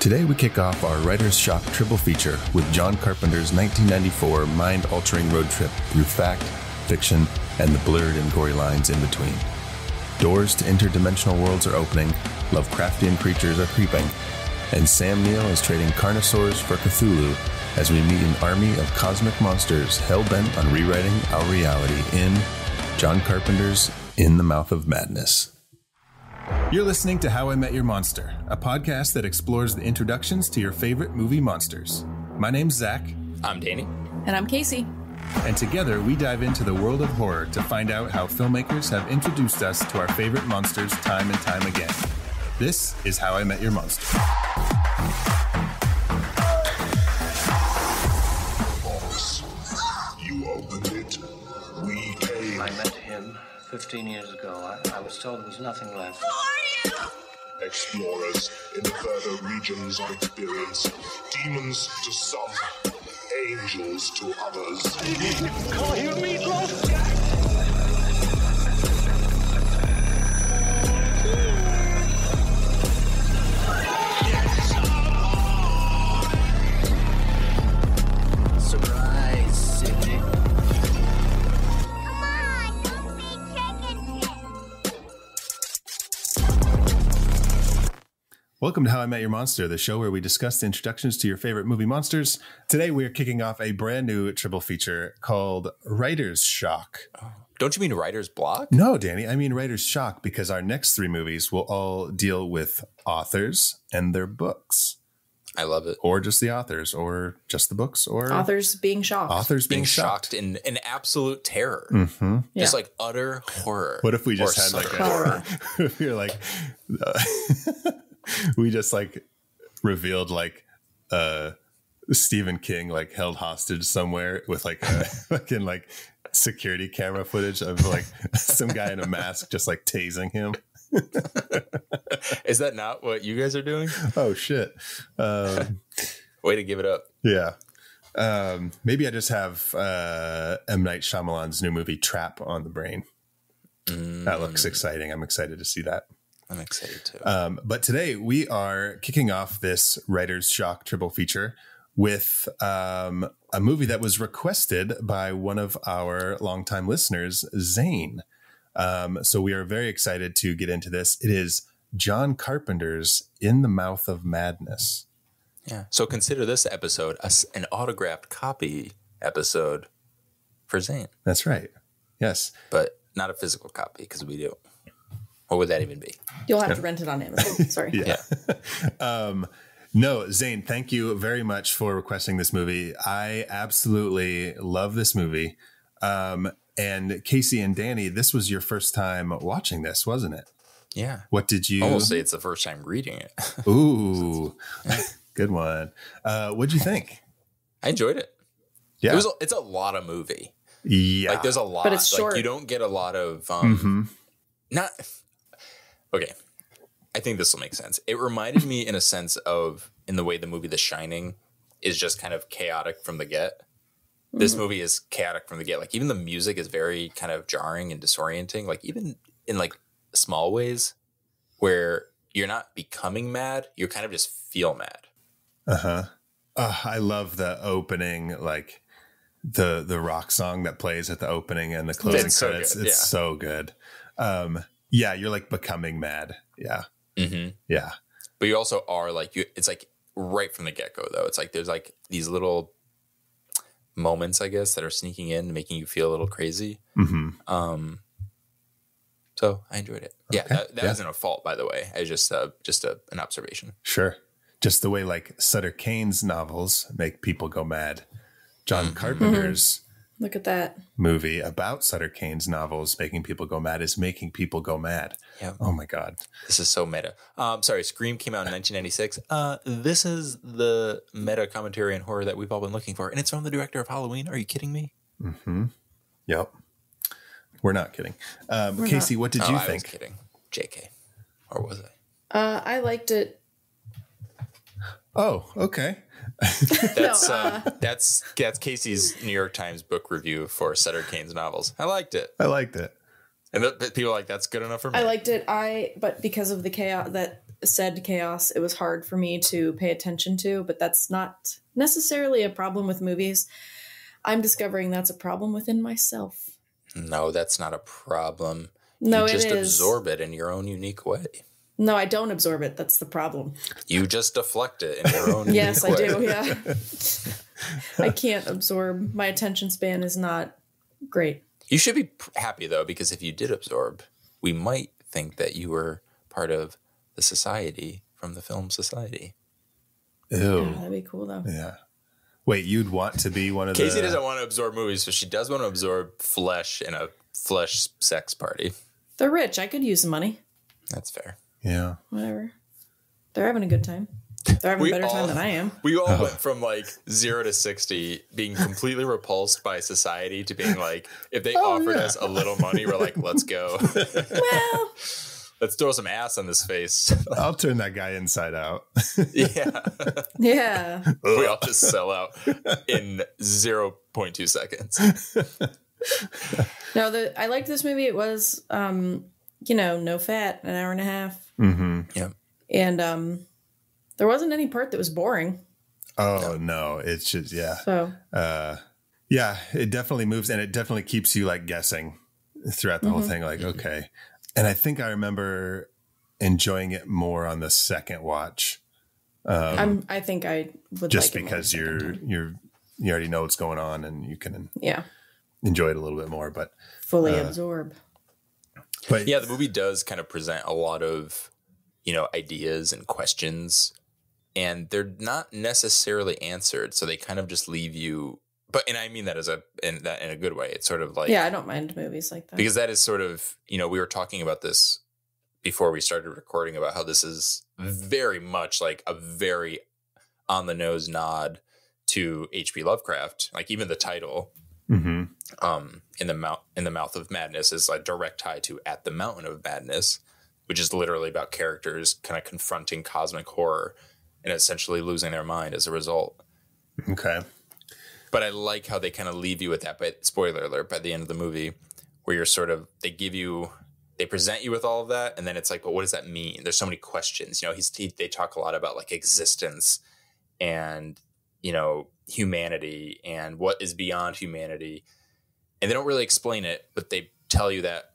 Today we kick off our Writer's Shock triple feature with John Carpenter's 1994 mind-altering road trip through fact, fiction, and the blurred and gory lines in between. Doors to interdimensional worlds are opening, Lovecraftian creatures are creeping, and Sam Neill is trading carnosaurs for Cthulhu as we meet an army of cosmic monsters hell-bent on rewriting our reality in John Carpenter's In the Mouth of Madness. You're listening to How I Met Your Monster, a podcast that explores the introductions to your favorite movie monsters. My name's Zach. I'm Danny. And I'm Casey. And together we dive into the world of horror to find out how filmmakers have introduced us to our favorite monsters time and time again. This is How I Met Your Monster. Boss, you opened it. We came. I met him 15 years ago. I was told there was nothing left. Explorers in further regions of experience. Demons to some, angels to others. Call you Meatloaf! Surprise, Sydney. Welcome to How I Met Your Monster, the show where we discuss the introductions to your favorite movie monsters. Today we are kicking off a brand new triple feature called Writer's Shock. Don't you mean Writer's Block? No, Danny, I mean Writer's Shock because our next three movies will all deal with authors and their books. I love it. Or just the authors, or just the books, or Authors being shocked. Authors being shocked in absolute terror. Mm-hmm. Just like utter horror. What if we just had like horror. If you're like, we just like revealed like Stephen King like held hostage somewhere with like a fucking like security camera footage of like some guy in a mask just like tasing him. Is that not what you guys are doing? Oh shit. Way to give it up. Yeah. Maybe I just have M. Night Shyamalan's new movie Trap on the brain. That looks exciting. I'm excited to see that. I'm excited too. But today we are kicking off this Writer's Shock triple feature with a movie that was requested by one of our longtime listeners, Zane. So we are very excited to get into this. It is John Carpenter's In the Mouth of Madness. Yeah. So consider this episode an autographed copy episode for Zane. That's right. Yes. But not a physical copy because we do. What would that even be? You'll have to rent it on Amazon. Sorry. Yeah. No, Zane, thank you very much for requesting this movie. I absolutely love this movie. And Casey and Danny, this was your first time watching this, wasn't it? Yeah. What did you... I almost say it's the first time reading it. Ooh, good one. What'd you think? I enjoyed it. Yeah. It's a lot of movie. Yeah. Like there's a lot. But it's short. Like, you don't get a lot of... Not... Okay. I think this will make sense. It reminded me in a sense of, in the way the movie The Shining is just kind of chaotic from the get. This movie is chaotic from the get. Like even the music is very kind of jarring and disorienting. Like even in like small ways where you're not becoming mad, you kind of just feel mad. Uh-huh. I love the opening, like the rock song that plays at the opening and the closing credits. So it's so good. Yeah, you're like becoming mad. Yeah. Mm-hmm. Yeah. But you also are like, it's like right from the get-go though. It's like, there's like these little moments, I guess, that are sneaking in, making you feel a little crazy. Mm-hmm. So I enjoyed it. Yeah. Okay. That wasn't a fault, by the way. I just an observation. Sure. Just the way like Sutter Cane's novels make people go mad. John Carpenter's Look at that movie about Sutter Cane's novels making people go mad is making people go mad. Yeah. Oh my God. This is so meta. Sorry, Scream came out in 1996. This is the meta commentary on horror that we've all been looking for. And it's from the director of Halloween. Are you kidding me? Mm-hmm. Yep. We're not kidding. Casey, what did you think? I was kidding. JK. Or was I? I liked it. Oh, okay. That's Casey's New York Times book review for Sutter Cane's novels. I liked it. I liked it. And people are like, that's good enough for me. I liked it. But because of the chaos that said chaos, it was hard for me to pay attention to, but that's not necessarily a problem with movies. I'm discovering that's a problem within myself. No, that's not a problem. No, you just it is. absorb it in your own unique way. No, I don't absorb it. That's the problem. You just deflect it in your own Yes, unique I way. do. Yeah. I can't absorb. My attention span is not great. You should be happy, though, because if you did absorb, we might think that you were part of the society from the film Society. Ew. Yeah, that'd be cool, though. Yeah. Wait, you'd want to be one of the... Casey doesn't want to absorb movies, but she does want to absorb flesh in a flesh sex party. They're rich. I could use the money. That's fair. Yeah. Whatever. They're having a good time. They're having a better time than I am. We all went from like 0 to 60 being completely repulsed by society to being like, if they offered us a little money, we're like, let's go. Well, Let's throw some ass on this face. I'll turn that guy inside out. Yeah. yeah. We all just sell out in 0.2 seconds. No, I liked this movie. It was, no fat, an hour and a half. Mm-hmm. Yeah. And there wasn't any part that was boring. Oh, no. It's just, yeah. So, Yeah, it definitely moves, and it definitely keeps you like guessing throughout the whole thing. Like, okay. And I think I remember enjoying it more on the second watch. I think I would Just like it more because you already know what's going on and you can enjoy it a little bit more, but fully absorb. But yeah, the movie does kind of present a lot of, ideas and questions, and they're not necessarily answered. So they kind of just leave you. And I mean that in a good way. It's sort of like, yeah, I don't mind movies like that because that is sort of, we were talking about this before we started recording about how this is very much like a very on the nose nod to H.P. Lovecraft. Like even the title, in the Mouth of Madness is a direct tie to At the Mountain of Madness, which is literally about characters kind of confronting cosmic horror and essentially losing their mind as a result. Okay. But I like how they kind of leave you with that, but spoiler alert, by the end of the movie, where you're sort of, they present you with all of that. And then it's like, but what does that mean? There's so many questions, they talk a lot about like existence and, humanity and what is beyond humanity. And they don't really explain it, but they tell you that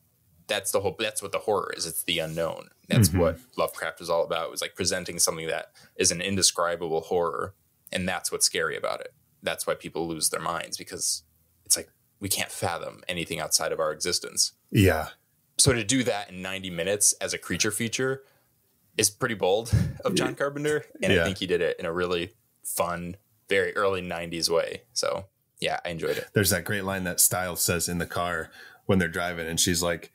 that's what the horror is. It's the unknown. That's what Lovecraft is all about. It was like presenting something that is an indescribable horror. And that's what's scary about it. That's why people lose their minds, because it's like we can't fathom anything outside of our existence. Yeah. So to do that in 90 minutes as a creature feature is pretty bold of John Carpenter. And I think he did it in a really fun, very early 90s way. So yeah, I enjoyed it. There's that great line that Stiles says in the car when they're driving, and she's like,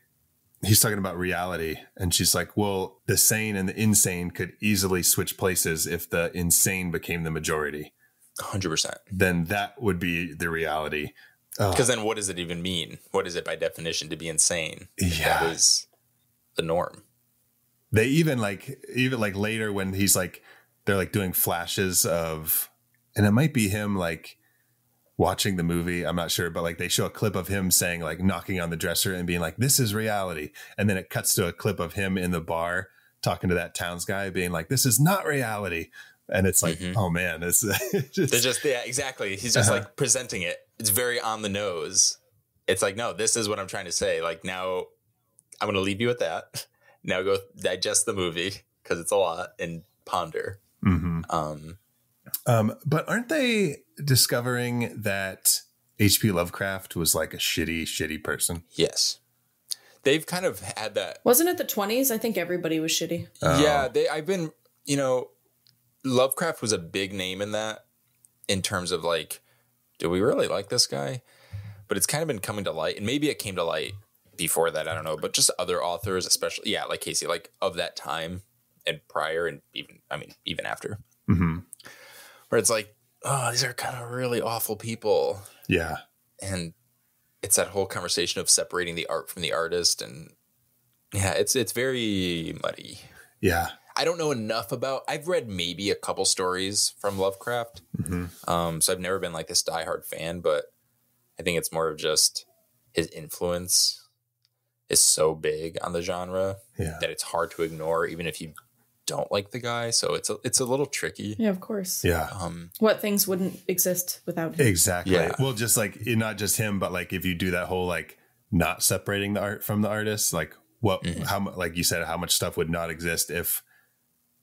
he's talking about reality. And she's like, well, the sane and the insane could easily switch places if the insane became the majority. 100%. Then that would be the reality. Because then what does it even mean? What is it by definition to be insane? Yeah. That is the norm. They even like later when he's like, they're like doing flashes of, and it might be him like watching the movie. I'm not sure, but like they show a clip of him saying like knocking on the dresser and being like, this is reality. And then it cuts to a clip of him in the bar talking to that Towns guy being like, this is not reality. And it's like, oh man, it's just, yeah, exactly. He's just like presenting it. It's very on the nose. It's like, no, this is what I'm trying to say. Like now I'm going to leave you with that. Now go digest the movie because it's a lot and ponder. But aren't they discovering that H.P. Lovecraft was like a shitty person? Yes. They've kind of had that. Wasn't it the 20s? I think everybody was shitty. Yeah. Lovecraft was a big name in that, in terms of like, do we really like this guy? But it's kind of been coming to light, and maybe it came to light before that, I don't know, but just other authors, especially, like Casey, like of that time and prior, and even after, where it's like, oh, these are kind of really awful people. Yeah. And it's that whole conversation of separating the art from the artist. And yeah, it's very muddy. Yeah. I don't know enough about, I've read maybe a couple stories from Lovecraft. So I've never been like this diehard fan, but I think it's more of just his influence is so big on the genre that it's hard to ignore, even if you don't like the guy. So it's a little tricky. Yeah, of course. Yeah. What things wouldn't exist without him? Exactly. Yeah. Well, just like not just him, but like if you do that whole like not separating the art from the artist, like how like you said, how much stuff would not exist if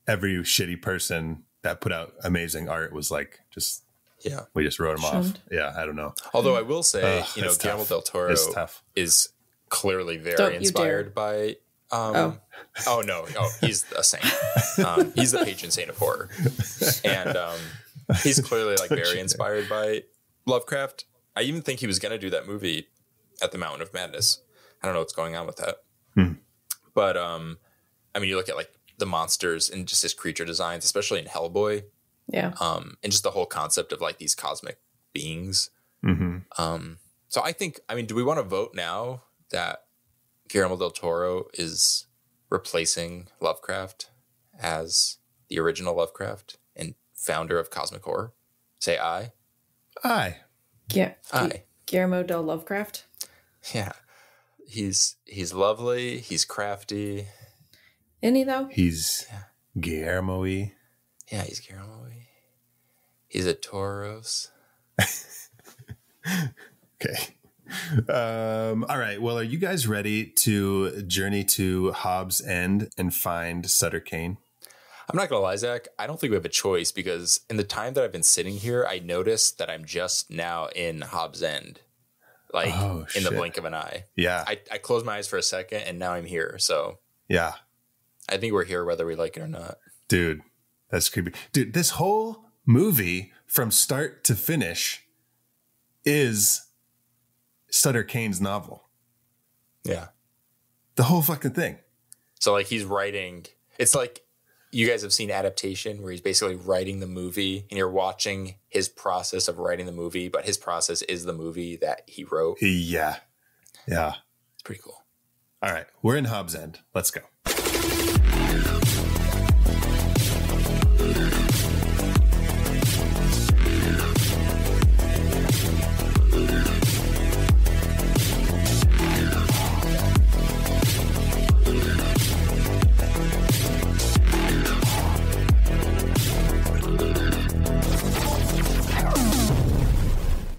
every shitty person that put out amazing art was like just we just wrote him off. Yeah, I don't know. Although I will say, Guillermo del Toro is clearly very inspired by. Oh no! He's a saint. He's the patron saint of horror, and he's clearly like very inspired by Lovecraft. I even think he was going to do that movie at the Mountain of Madness. I don't know what's going on with that, but I mean, you look at like the monsters and just his creature designs, especially in Hellboy. Yeah. And just the whole concept of like these cosmic beings. So I think, I mean, do we want to vote now that Guillermo del Toro is replacing Lovecraft as the original Lovecraft and founder of cosmic horror? Say aye. Aye. Yeah. Aye. Guillermo del Lovecraft. Yeah. He's lovely. He's crafty. Isn't he though? He's Guillermo-y. Yeah, he's Guillermo-y. He's a Toros. Okay. All right. Well, are you guys ready to journey to Hobbs End and find Sutter Cane? I'm not going to lie, Zach. I don't think we have a choice because in the time that I've been sitting here, I noticed that I'm just now in Hobbs End. Like in the blink of an eye. Yeah. I closed my eyes for a second and now I'm here. So yeah, I think we're here whether we like it or not. Dude, that's creepy. Dude, this whole movie from start to finish is Sutter Cane's novel. Yeah. The whole fucking thing. So like he's writing, it's like you guys have seen Adaptation where he's basically writing the movie and you're watching his process of writing the movie, but his process is the movie that he wrote. Yeah. Yeah. It's pretty cool. All right. We're in Hobbs End. Let's go.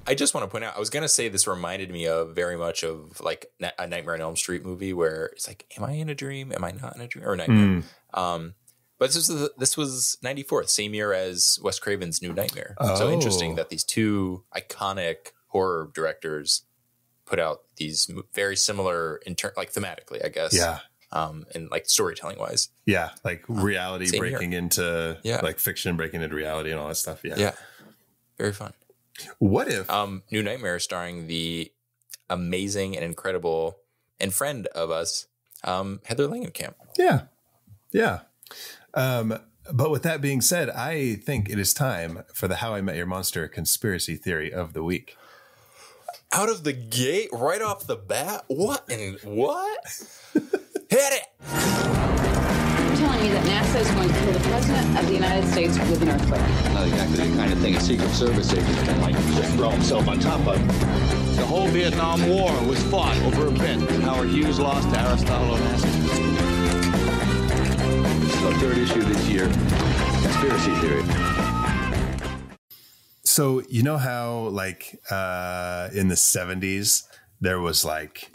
I just want to point out, I was going to say this reminded me of very much of like a Nightmare on Elm Street movie where it's like, am I in a dream? Am I not in a dream? Or Nightmare. But this was 94, same year as Wes Craven's New Nightmare. So interesting that these two iconic horror directors put out these very similar, like thematically, I guess. Yeah. And like storytelling wise. Yeah. Like reality breaking into like fiction, breaking into reality and all that stuff. Yeah. Yeah. Very fun. What if New Nightmare starring the amazing and incredible and friend of us, Heather Langenkamp. Yeah. Yeah. But with that being said, I think it is time for the How I Met Your Monster conspiracy theory of the week. Out of the gate, right off the bat? What? Hit it! You're telling me that NASA is going to kill the President of the United States with an earthquake? Not exactly the kind of thing a Secret Service agent can like just throw himself on top of. The whole Vietnam War was fought over a bit. Howard Hughes lost to Aristotle Onassis. The third issue this year, conspiracy theory. So you know how like in the 70s there was like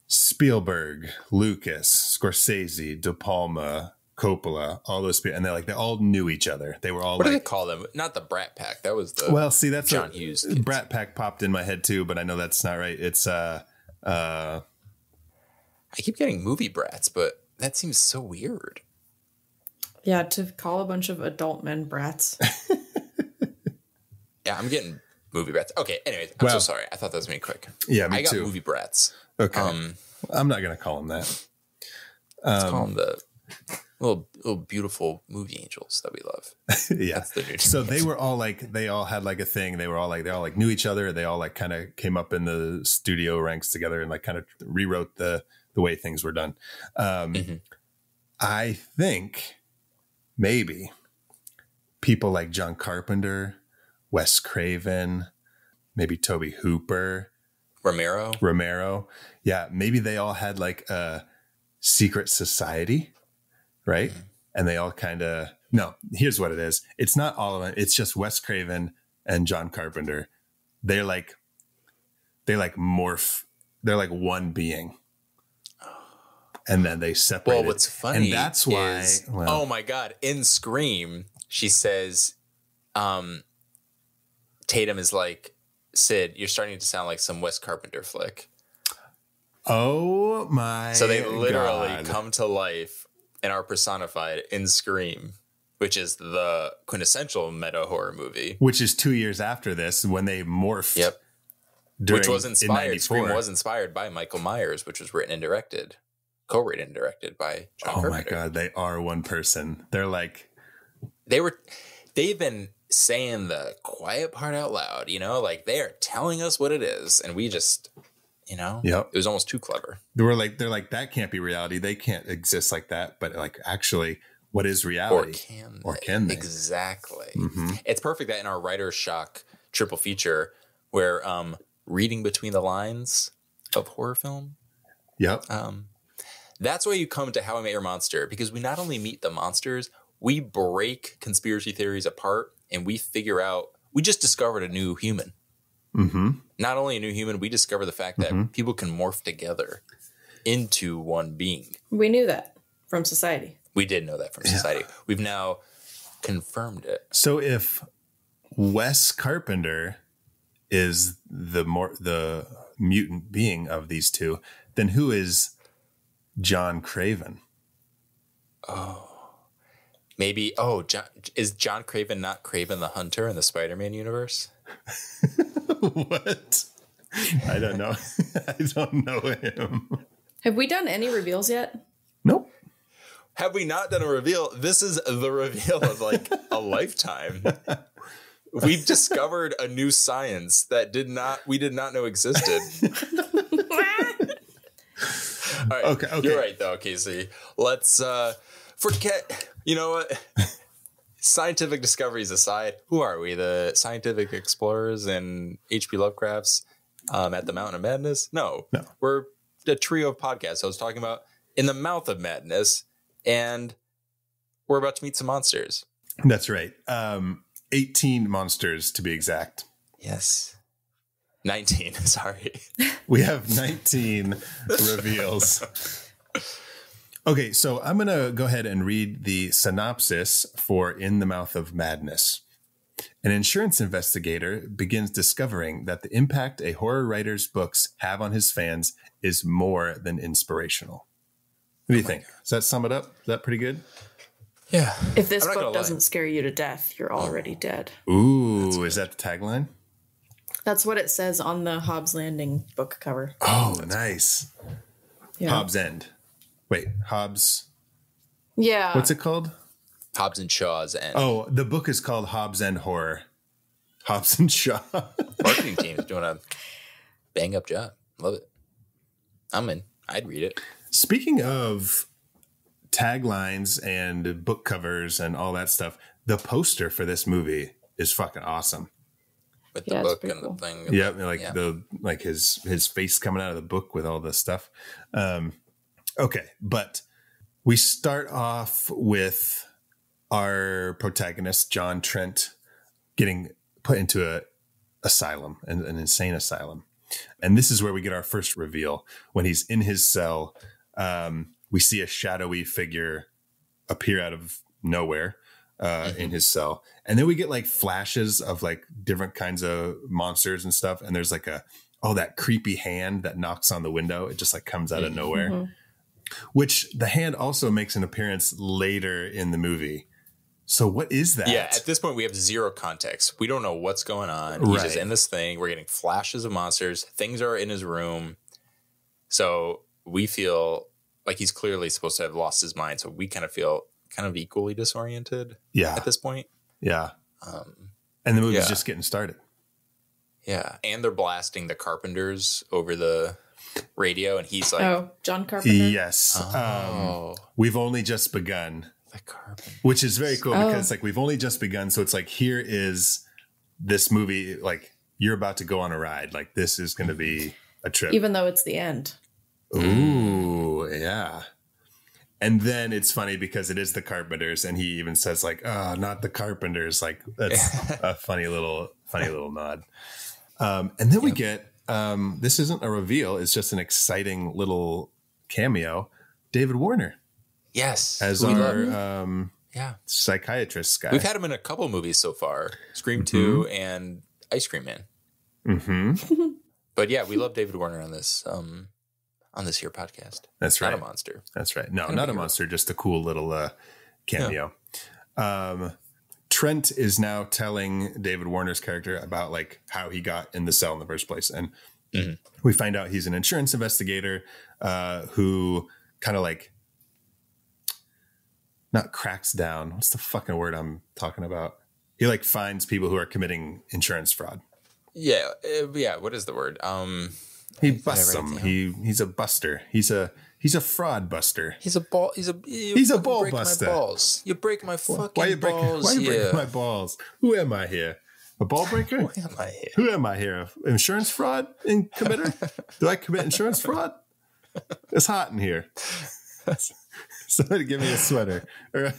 Spielberg, Lucas, Scorsese, De Palma, Coppola, all those people, and they all knew each other. They were all what do they call them? Not the Brat Pack. That was the that's John Hughes kids. Brat Pack popped in my head too, but I know that's not right. It's I keep getting movie brats, but that seems so weird. Yeah, to call a bunch of adult men brats. Yeah, I'm getting movie brats. Okay, anyways, I'm so sorry. I thought that was going to be quick. Yeah, me I got too. movie brats. Okay. I'm not going to call them that. Let's call them the little beautiful movie angels that we love. Yeah. That's the new So they were all like, they all had like a thing. They all knew each other. They all like kind of came up in the studio ranks together and like kind of rewrote the way things were done. I think maybe people like John Carpenter, Wes Craven, maybe Tobe Hooper, Romero. Yeah. Maybe they all had like a secret society, right? and they all kind of, no, here's what it is. It's not all of it. It's just Wes Craven and John Carpenter. They like morph. They're like one being. And then they separate. Well, what's funny and that's why, is, oh my God, in Scream, she says, Tatum is like, Sid, you're starting to sound like some Wes Carpenter flick. Oh my! So they literally God. come to life and are personified in Scream, which is the quintessential meta horror movie. Which is 2 years after this when they morphed. Yep. Which was inspired. Scream 94. was inspired by Michael Myers, which was written and directed, co-written and directed by John Carpenter. Oh my God, they are one person. They're like, they've been saying the quiet part out loud, you know, like they are telling us what it is, and we just, you know, yep. It was almost too clever. They're like that can't be reality. They can't exist like that. But like, actually, what is reality? Or can they? Exactly. Mm-hmm. It's perfect that in our writer's shock triple feature, where reading between the lines of horror film. Yep. That's why you come to How I Met Your Monster, because we not only meet the monsters, we break conspiracy theories apart, and we figure out, we just discovered a new human. Mm-hmm. Not only a new human, we discover the fact that people can morph together into one being. We knew that from society. We did know that from society. We've now confirmed it. So if Wes Carpenter is the mutant being of these two, then who is John Craven? Oh, maybe. Oh, is John Craven not Craven the Hunter in the Spider-Man universe? What? I don't know. I don't know him. Have we done any reveals yet? Nope. Have we not done a reveal? This is the reveal of like a lifetime. We've discovered a new science that we did not know existed. All right. Okay. You're right though, Casey. Let's forget, you know what? Scientific discoveries aside, who are we? The scientific explorers in H.P. Lovecraft's At the Mountain of Madness? No. We're a trio of podcasts I was talking about in the mouth of madness, and we're about to meet some monsters. That's right. 18 monsters to be exact. Yes. 19, sorry. We have 19 reveals. Okay, so I'm going to go ahead and read the synopsis for In the Mouth of Madness. An insurance investigator begins discovering that the impact a horror writer's books have on his fans is more than inspirational. What do you think? Does that sum it up? Is that pretty good? Yeah. If this book doesn't scare you to death, you're already dead. Ooh, is that the tagline? That's what it says on the Hobbs Landing book cover. Oh, nice. Yeah. Hobbs End. Wait, Hobbs. Yeah. What's it called? Hobbs and Shaw's End. Oh, the book is called Hobbs End Horror. Hobbs and Shaw. Marketing team is doing a bang up job. Love it. I'm in. I'd read it. Speaking of taglines and book covers and all that stuff, the poster for this movie is fucking awesome. With the book and the thing. Yeah, like his face coming out of the book with all this stuff. Okay, but we start off with our protagonist, John Trent, getting put into an insane asylum. And this is where we get our first reveal. When he's in his cell, we see a shadowy figure appear out of nowhere in his cell. And then we get like flashes of like different kinds of monsters and stuff. And there's like that creepy hand that knocks on the window. It just like comes out of nowhere. Mm-hmm. Which the hand also makes an appearance later in the movie. So what is that? Yeah, at this point we have zero context. We don't know what's going on. He's just in this thing. We're getting flashes of monsters. Things are in his room. So we feel like he's clearly supposed to have lost his mind. So we kind of feel kind of equally disoriented at this point. Yeah. And the movie's just getting started. Yeah. And they're blasting the Carpenters over the radio, and he's like, "Oh, John Carpenter." Yes. We've only just begun. The Carpenter, which is very cool because like we've only just begun. So it's like, here is this movie. Like you're about to go on a ride. Like this is going to be a trip, even though it's the end. Ooh, yeah. And then it's funny because it is the Carpenters, and he even says like, "Oh, not the Carpenters." Like that's a funny little nod. And then we get this isn't a reveal; it's just an exciting little cameo. David Warner, yes, as our psychiatrist guy. We've had him in a couple movies so far: Scream 2 and Ice Cream Man. Mm-hmm. But yeah, we love David Warner on this. On this here podcast. That's right. Not a monster. That's right. No, not a monster, just a cool little cameo. Yeah. Trent is now telling David Warner's character about like how he got in the cell in the first place. And we find out he's an insurance investigator who kind of like not cracks down. What's the fucking word I'm talking about? He like finds people who are committing insurance fraud. Yeah. What is the word? He busts them. He's a buster. He's a fraud buster. He's a ball buster. My balls. You break my fucking Why you balls. breaking my balls? Who am I here? A ball breaker? Who am I here? Insurance fraud committer? Do I commit insurance fraud? It's hot in here. Somebody give me a sweater. Or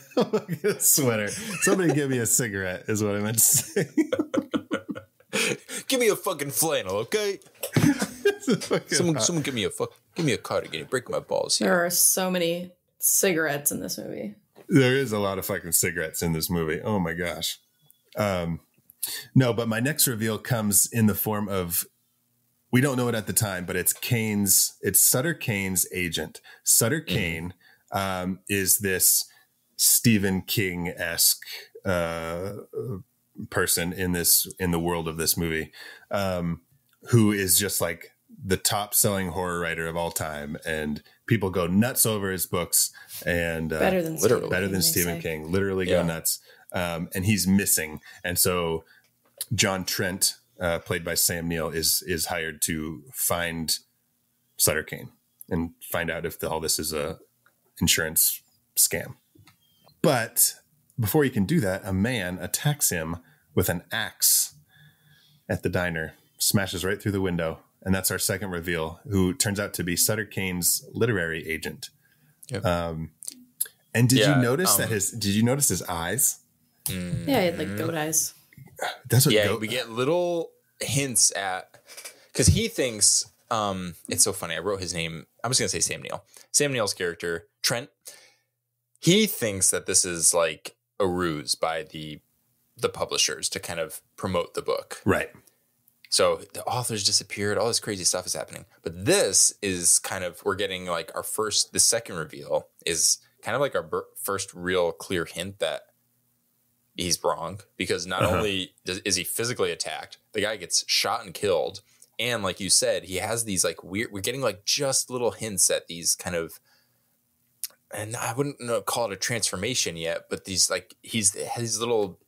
a sweater. Somebody give me a cigarette is what I meant to say. Give me a fucking flannel, okay? Someone give me a cardigan. You're breaking my balls here. There are so many cigarettes in this movie. There is a lot of fucking cigarettes in this movie. Oh my gosh. No, but my next reveal comes in the form of, we don't know it at the time, but it's Sutter Cane's agent. Sutter Cane is this Stephen King-esque person in the world of this movie, who is just like the top selling horror writer of all time, and people go nuts over his books, and better than Stephen King, literally go nuts. And he's missing, and so John Trent, played by Sam Neill, is hired to find Sutter Cane and find out if all this is a insurance scam. But before he can do that, a man attacks him with an axe at the diner, smashes right through the window. And that's our second reveal, who turns out to be Sutter Cane's literary agent. Yep. And did you notice his eyes? Yeah, he had like goat eyes. That's what we get little hints at, because he thinks, it's so funny. I wrote his name. I'm just going to say Sam Neill. Sam Neill's character, Trent, he thinks that this is like a ruse by the publishers to kind of promote the book. Right. So the authors disappeared. All this crazy stuff is happening. But this is kind of, we're getting like the second reveal is kind of like our first real clear hint that he's wrong, because not only is he physically attacked, the guy gets shot and killed. And like you said, he has these like we're getting like just little hints at these kind of, and I wouldn't call it a transformation yet, but these like, he's little,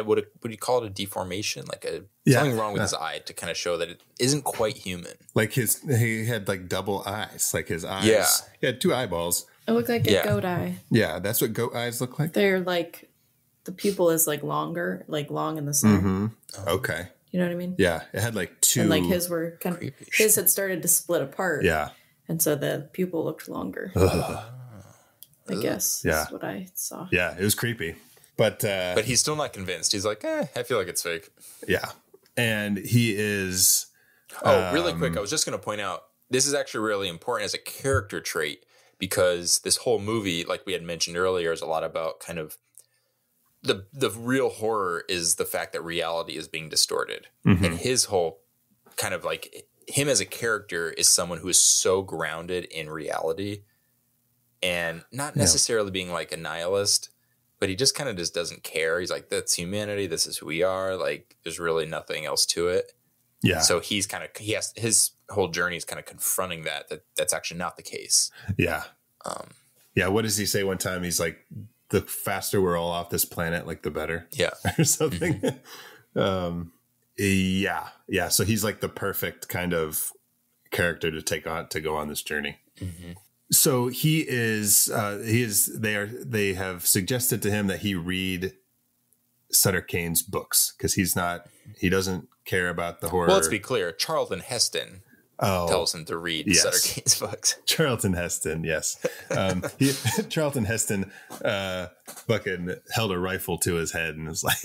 would you call it a deformation? Like something wrong with his eye to kind of show that it isn't quite human. Like he had like double eyes, like his eyes. Yeah. He had two eyeballs. It looked like a goat eye. Yeah, that's what goat eyes look like. They're like, the pupil is like longer, like long in the center. Mm-hmm. Okay. You know what I mean? Yeah, it had like two. And like his were kind of, his had started to split apart. Yeah. And so the pupil looked longer. I guess. Yeah. That's what I saw. Yeah, it was creepy. But he's still not convinced. He's like, I feel like it's fake. Yeah. And he is. Really quick. I was just going to point out, this is actually really important as a character trait, because this whole movie, like we had mentioned earlier, is a lot about kind of the real horror is the fact that reality is being distorted. Mm-hmm. And his whole kind of like him as a character is someone who is so grounded in reality and not necessarily being like a nihilist, but he just kind of just doesn't care. He's like, that's humanity. This is who we are. Like, there's really nothing else to it. Yeah. So his whole journey is kind of confronting that's actually not the case. Yeah. Yeah. What does he say one time? He's like, the faster we're all off this planet, like the better. Yeah. Or something. Yeah. Yeah. So he's like the perfect kind of character to go on this journey. Mm-hmm. So they have suggested to him that he read Sutter Cane's books, because he doesn't care about the horror. Well, let's be clear. Charlton Heston tells him to read Sutter Cane's books. Charlton Heston, yes. Charlton Heston fucking held a rifle to his head and was like...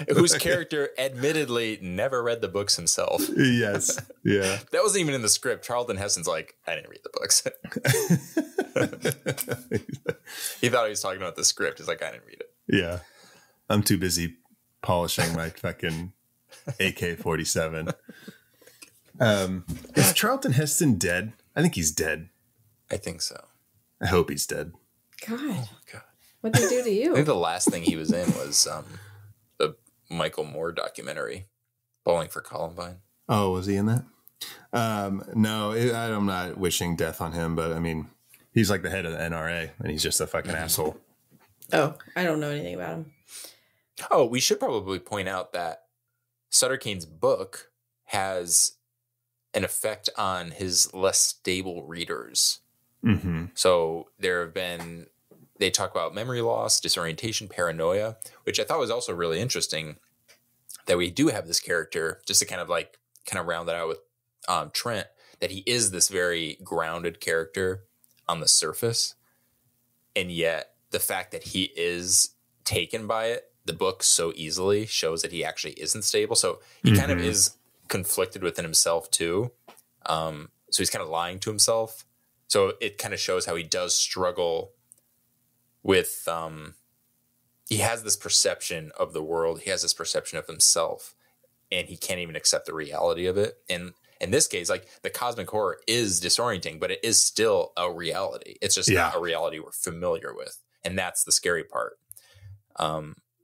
Whose character admittedly never read the books himself. Yes, yeah. That wasn't even in the script. Charlton Heston's like, I didn't read the books. He thought he was talking about the script. He's like, I didn't read it. Yeah. I'm too busy polishing my fucking AK-47. Is Charlton Heston dead? I think he's dead. I think so. I hope he's dead. God. Oh my God. What'd they do to you? I think the last thing he was in was the Michael Moore documentary, Bowling for Columbine. Oh, was he in that? No, I'm not wishing death on him, but I mean, he's like the head of the NRA and he's just a fucking asshole. Oh, I don't know anything about him. Oh, we should probably point out that Sutter Cane's book has an effect on his less stable readers. Mm-hmm. So they talk about memory loss, disorientation, paranoia, which I thought was also really interesting that we do have this character, just to kind of round that out with Trent, that he is this very grounded character on the surface. And yet the fact that he is taken by it, the book, so easily shows that he actually isn't stable. So he kind of is conflicted within himself too. So he's kind of lying to himself. So it kind of shows how he does struggle with, he has this perception of the world. He has this perception of himself and he can't even accept the reality of it. And in this case, like, the cosmic horror is disorienting, but it is still a reality. It's just not a reality we're familiar with. And that's the scary part.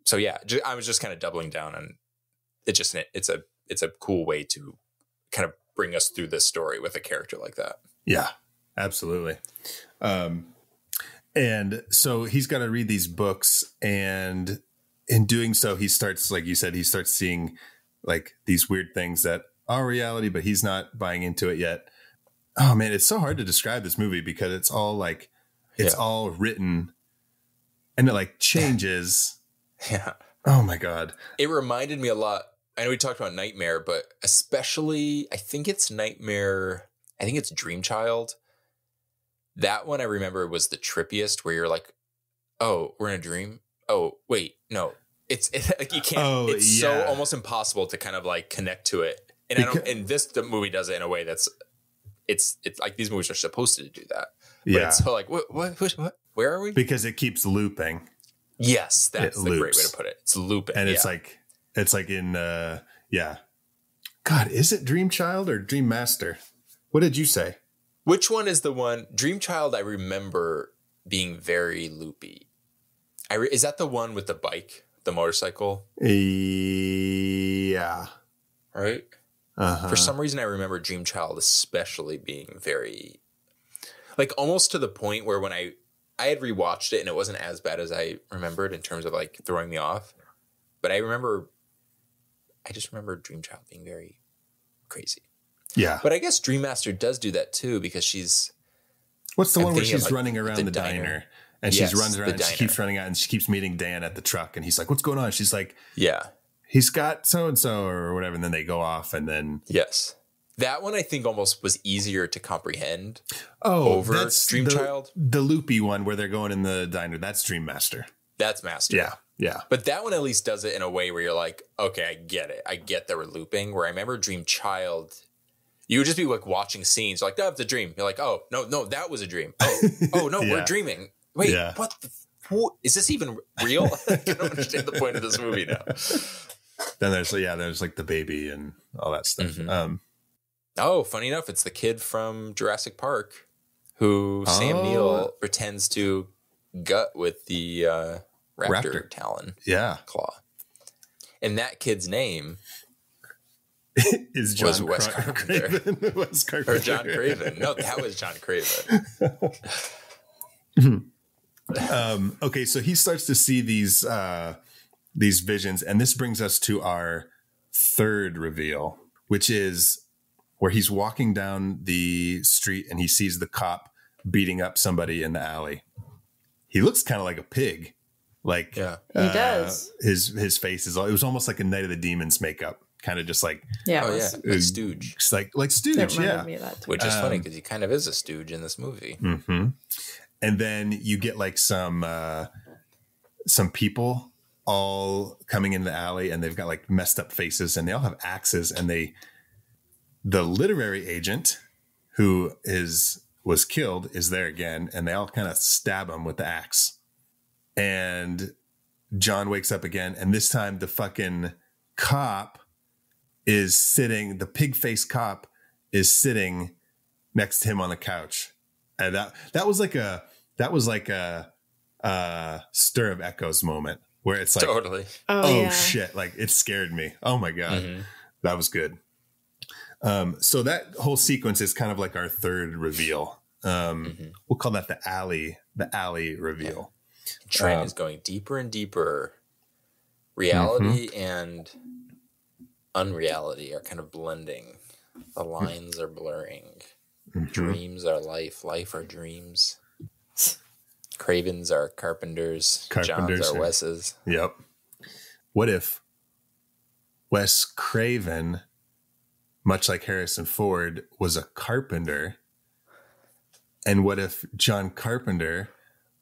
So yeah, I was just kind of doubling down on it. It's a cool way to kind of bring us through this story with a character like that. Yeah, absolutely. And so he's got to read these books, and in doing so, he starts, like you said, he starts seeing like these weird things that are reality, but he's not buying into it yet. Oh man, it's so hard to describe this movie because it's all like, it's all written and it like changes. Yeah. Oh my God. It reminded me a lot. I know we talked about Nightmare, but especially, I think it's Dream Child. That one I remember was the trippiest, where you're like, oh, we're in a dream. Oh, wait, no. It's like you can't, it's so almost impossible to kind of like connect to it. And the movie does it in a way that's, it's like these movies are supposed to do that. But it's so like, what, where are we? Because it keeps looping. Yes, that's the great way to put it. It's looping. And it's like in, God, is it Dream Child or Dream Master? What did you say? Which one is the one? Dream Child, I remember being very loopy. Is that the one with the bike, the motorcycle? Yeah. Right? Uh-huh. For some reason, I remember Dream Child especially being very, like, almost to the point where when I had rewatched it and it wasn't as bad as I remembered in terms of like throwing me off. But I just remember Dream Child being very crazy. Yeah. But I guess Dream Master does do that too, because what's the one where she's running around the diner and she runs around and she keeps running out and she keeps meeting Dan at the truck and he's like, what's going on? She's like, yeah, he's got so-and-so or whatever. And then they go off and then. Yes. That one I think almost was easier to comprehend over Dream Child. The loopy one where they're going in the diner. That's Dream Master. That's Master. Yeah. Yeah. But that one at least does it in a way where you're like, okay, I get it. I get that we're looping. Where I remember Dream Child, you would just be like watching scenes. You're like, no, it's a dream. You're like, oh, no, that was a dream. Oh, no, we're dreaming. Wait, what? Is this even real? I don't understand the point of this movie now. Then there's like the baby and all that stuff. Mm-hmm. Funny enough, it's the kid from Jurassic Park who Sam Neill pretends to gut with the raptor talon claw. And that kid's name is John Wes Carpenter. Wes Carpenter. Or John Craven. No, that was John Craven. Okay, so he starts to see these visions, and this brings us to our third reveal, which is where he's walking down the street and he sees the cop beating up somebody in the alley. He looks kind of like a pig. Like, he does. His face it was almost like a Night of the Demons makeup kind of just like like stooge. It's like stooge, That reminded me of that too. Which is funny because he kind of is a stooge in this movie. Mm-hmm. And then you get like some people all coming into the alley, and they've got like messed up faces, and they all have axes, and the literary agent who was killed is there again, and they all kind of stab him with the axe. And John wakes up again, and this time the fucking cop is sitting, the pig-faced cop is sitting next to him on the couch. And that was like a Stir of Echoes moment where it's like, totally. Oh shit. Like it scared me. Oh my God. Mm-hmm. That was good. So that whole sequence is kind of like our third reveal. We'll call that the alley reveal. Yeah. Trent is going deeper and deeper. Reality and unreality are kind of blending. The lines are blurring. Dreams are life. Life are dreams. Cravens are Carpenters. Johns are Wes's. Yep. What if Wes Craven, much like Harrison Ford, was a carpenter? And what if John Carpenter,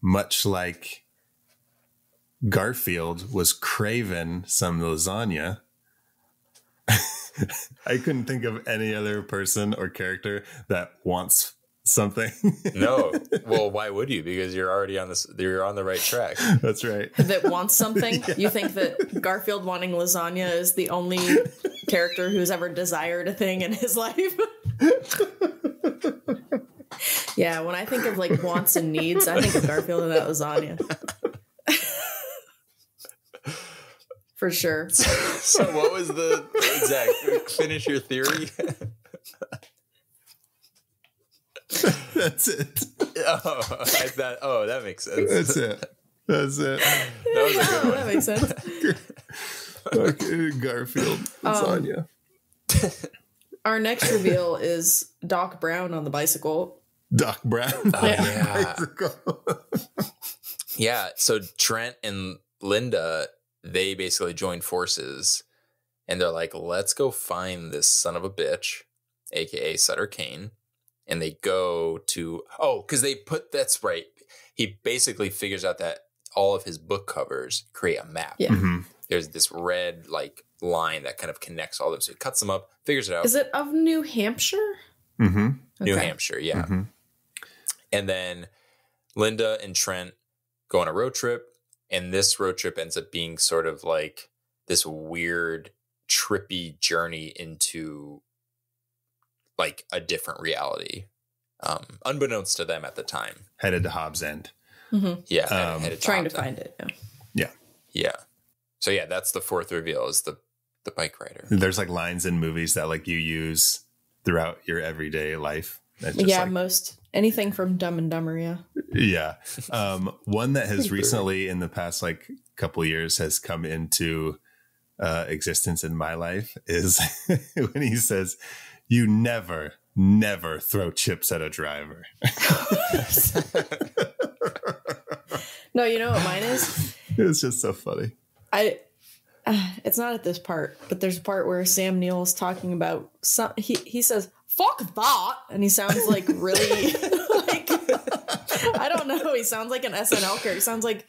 much like Garfield, was craving some lasagna? I couldn't think of any other person or character that wants something. No. Well, why would you? Because you're already on this. You're on the right track. That's right. That wants something. Yeah. You think that Garfield wanting lasagna is the only character who's ever desired a thing in his life? Yeah. When I think of like wants and needs, I think of Garfield and that lasagna. For sure. So what was the exact finish your theory? That's it. That makes sense. That's it. That was a good one. That makes sense. Okay, Garfield. Lasagna. Our next reveal is Doc Brown on the bicycle. Doc Brown. Oh, yeah. Yeah. So Trent and Linda, they basically joined forces, and they're like, let's go find this son of a bitch, aka Sutter Cane. And they go to, that's right. He basically figures out that all of his book covers create a map. Yeah. Mm-hmm. There's this red like line that kind of connects all of them. So he cuts them up, figures it out. Is it of New Hampshire? Mm-hmm. New Hampshire, yeah. Mm-hmm. And then Linda and Trent go on a road trip. And this road trip ends up being sort of like this weird, trippy journey into like a different reality, unbeknownst to them at the time. Headed to Hobbs End. Mm-hmm. Yeah. Trying to find it. Yeah. So yeah, that's the fourth reveal is the bike rider. There's like lines in movies that like you use throughout your everyday life. Most anything from Dumb and Dumber. Yeah. One that has recently in the past like couple of years has come into existence in my life is when he says, "You never throw chips at a driver." No, you know what mine is? It's just so funny. It's not at this part, but there's a part where Sam Neill is talking about he says, "Fuck that," and he sounds like really like I don't know. He sounds like an SNL character. He sounds like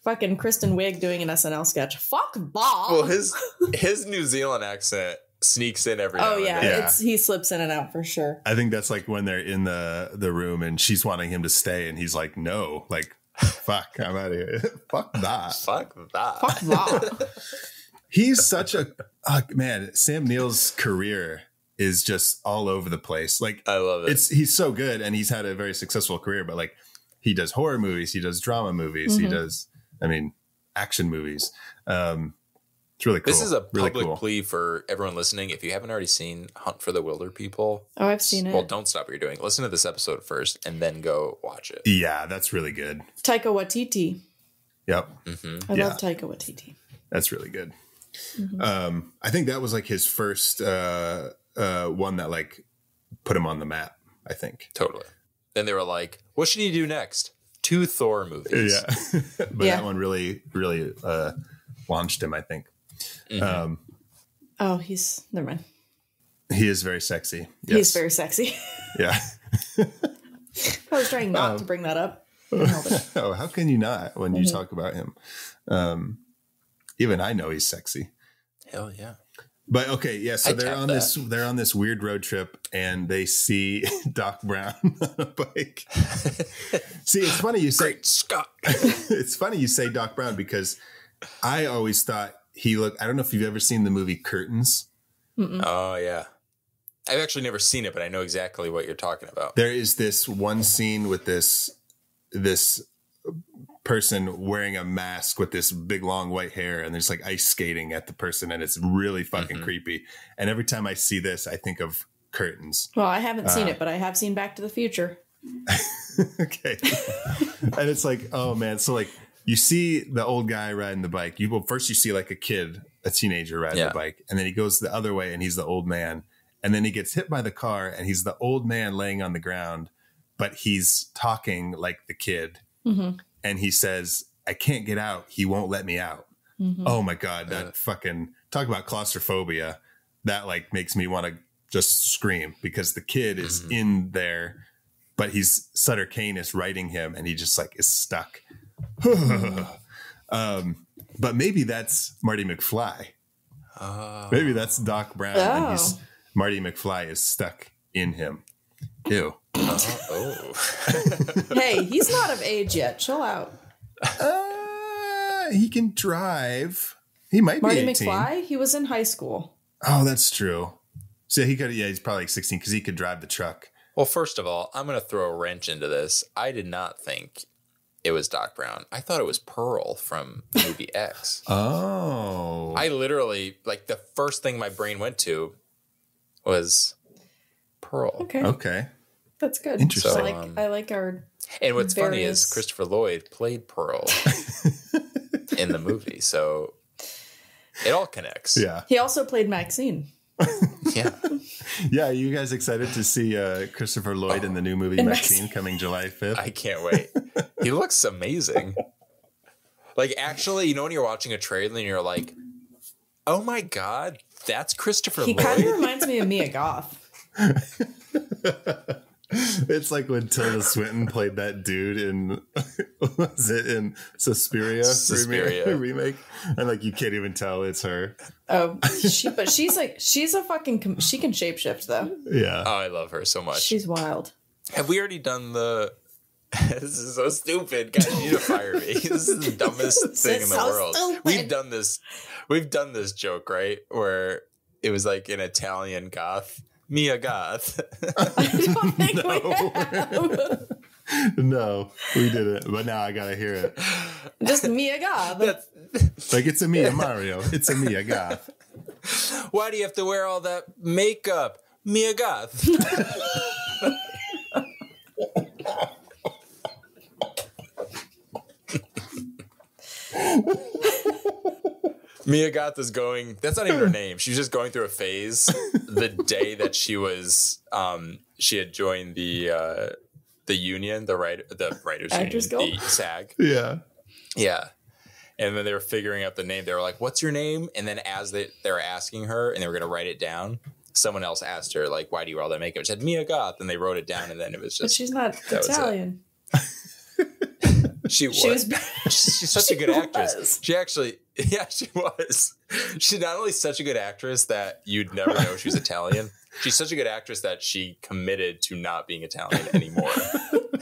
fucking Kristen Wiig doing an SNL sketch. Fuck that. Well, his New Zealand accent sneaks in every now and then. He slips in and out for sure. I think that's like when they're in the room and she's wanting him to stay and he's like, no, like, fuck, I'm out of here. Fuck that. Fuck that. Fuck that. He's such a man. Sam Neill's career is just all over the place. Like, I love it. He's so good and he's had a very successful career, but like he does horror movies, he does drama movies, he does, action movies. It's really cool. This is a public plea for everyone listening. If you haven't already seen Hunt for the Wilder People. Oh, I've seen it. Well, don't stop what you're doing. Listen to this episode first and then go watch it. Yeah, that's really good. Taika Waititi. Yep. Mm-hmm. I love Taika Waititi. That's really good. Mm-hmm. I think that was like his first one that like put him on the map, I think. Totally. Then they were like, what should he do next? 2 Thor movies. Yeah. But that one really, really launched him, I think. Mm-hmm. Oh, never mind. He is very sexy. Yes. He's very sexy. Yeah. I was trying not to bring that up. Oh, how can you not when you talk about him? Even I know he's sexy. Hell yeah. But okay, yeah, so they're on this weird road trip and they see Doc Brown on a bike. See, it's funny you say Scott. It's funny you say Doc Brown because I always thought he looked, I don't know if you've ever seen the movie Curtains. Mm-mm. Oh yeah. I've actually never seen it, but I know exactly what you're talking about. There is this one scene with this person wearing a mask with this big long white hair and there's like ice skating at the person and it's really fucking creepy. And every time I see this, I think of Curtains. Well, I haven't seen it, but I have seen Back to the Future. Okay. And it's like, oh man. So like you see the old guy riding the bike. First you see like a teenager riding the bike. And then he goes the other way and he's the old man. And then he gets hit by the car and he's the old man laying on the ground, but he's talking like the kid. Mm-hmm. And he says, I can't get out. He won't let me out. Mm-hmm. Oh my God. That fucking talk about claustrophobia. That like makes me want to just scream because the kid is in there, but Sutter Cane is writing him and he just like is stuck. But maybe that's Marty McFly. Maybe that's Doc Brown and Marty McFly is stuck in him. Ew. Hey, he's not of age yet. Chill out. He can drive. He might Marty be 18. McFly, he was in high school. Oh, that's true. So he could, he's probably like 16 because he could drive the truck. Well, first of all, I'm going to throw a wrench into this. I did not think it was Doc Brown. I thought it was Pearl from the movie X. Oh. I literally, like, the first thing my brain went to was Pearl. Okay. That's good. Interesting. So, I like our. And what's funny is Christopher Lloyd played Pearl in the movie, so it all connects. Yeah. He also played Maxine. Yeah. Yeah. Are you guys excited to see Christopher Lloyd in the new movie Maxine coming July 5th? I can't wait. He looks amazing. Like, actually, you know, when you're watching a trailer and you're like, oh my God, that's Christopher Lloyd. He kind of reminds me of Mia Goth. It's like when Tilda Swinton played that dude in, was it in Suspiria remake? And like, you can't even tell it's her. Oh, she's a fucking, she can shapeshift though. Yeah. Oh, I love her so much. She's wild. Have we already done this is so stupid. Guys, you need to fire me. This is the dumbest thing in the world. Stupid. We've done this joke, right? Where it was like an Italian goth. Mia Goth. I don't think we have. No, we didn't. But now I gotta hear it. Just Mia Goth. Like, it's a Mia Mario. It's a Mia Goth. Why do you have to wear all that makeup? Mia Goth. Mia Goth is going, that's not even her name. She was just going through a phase the day that she was, she had joined the union, the writers Actors union, Guild? the SAG. Yeah. Yeah. And then they were figuring out the name. They were like, what's your name? And then as they were asking her and they were going to write it down, someone else asked her, like, why do you wear all that makeup? She said, Mia Goth. And they wrote it down and then it was just. But she's not Italian. She was. She's such a good actress. She actually, yeah, she was. She's not only such a good actress that you'd never know she was Italian. She's such a good actress that she committed to not being Italian anymore.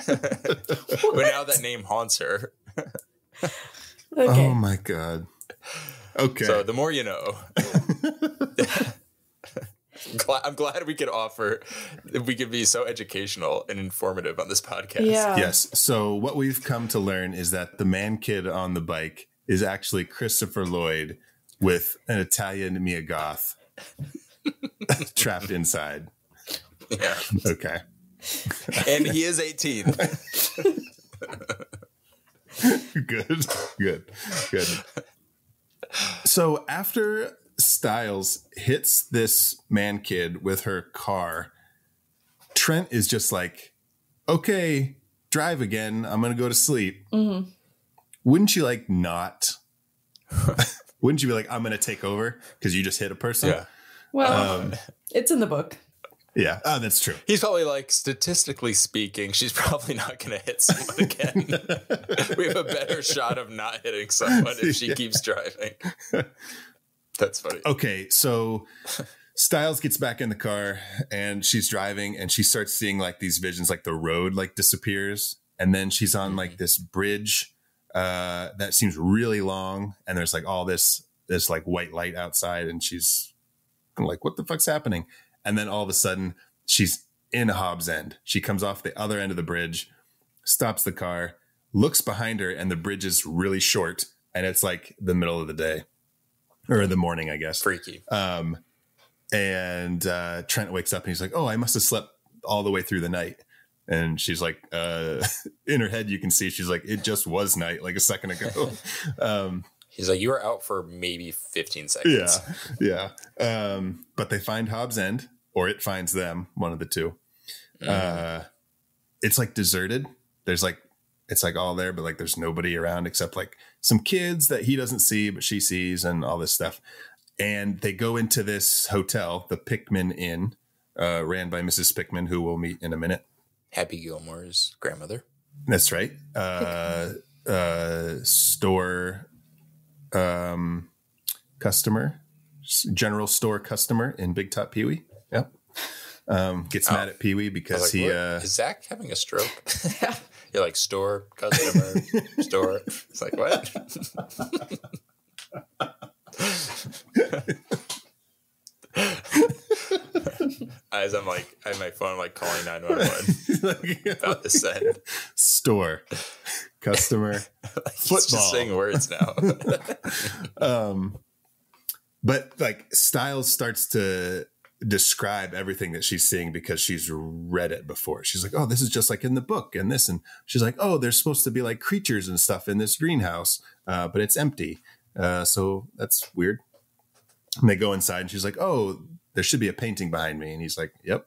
But now that name haunts her. Okay. Oh my God. Okay. So the more you know. I'm glad we could be so educational and informative on this podcast. Yeah. Yes. So what we've come to learn is that the man kid on the bike is actually Christopher Lloyd with an Italian Mia Goth trapped inside. Yeah. Okay. And he is 18. Good. So after Styles hits this man kid with her car, Trent is just like, okay, drive again. I'm going to go to sleep. Mm-hmm. Wouldn't you like not? Wouldn't you be like, I'm going to take over because you just hit a person? Yeah. Well, it's in the book. Yeah. Oh, that's true. He's probably like, statistically speaking, she's probably not going to hit someone again. We have a better shot of not hitting someone if she keeps driving. That's funny. Okay, so Styles gets back in the car and she's driving and she starts seeing like these visions, like the road like disappears. And then she's on like this bridge that seems really long. And there's like all this like white light outside. And she's like, what the fuck's happening? And then all of a sudden she's in Hobbs End. She comes off the other end of the bridge, stops the car, looks behind her, and the bridge is really short. And it's like the middle of the day or the morning, I guess. Freaky. And Trent wakes up and he's like, oh, I must have slept all the way through the night. And she's like, in her head, you can see she's like, it just was night like a second ago. He's like, you were out for maybe 15 seconds. Yeah. But they find Hobbs End, or it finds them, one of the two. It's like deserted. There's like, it's like all there, but like there's nobody around except like some kids that he doesn't see, but she sees, and all this stuff. And they go into this hotel, the Pickman Inn, ran by Mrs. Pickman, who we'll meet in a minute. Happy Gilmore's grandmother. That's right. Store customer, general store customer in Big Top Pee-wee. Yep. Gets mad at Pee-wee because like, is Zach having a stroke? You're like, store customer, store. It's like, what? As I'm like, I have my phone, I'm like calling 911 about to send. Store customer Like, football. he's just saying words now. But like Styles starts to describe everything that she's seeing because she's read it before. She's like, oh, this is just like in the book and this. And she's like, oh, there's supposed to be like creatures and stuff in this greenhouse, but it's empty. So that's weird. And they go inside and she's like, oh, there should be a painting behind me. And he's like, yep.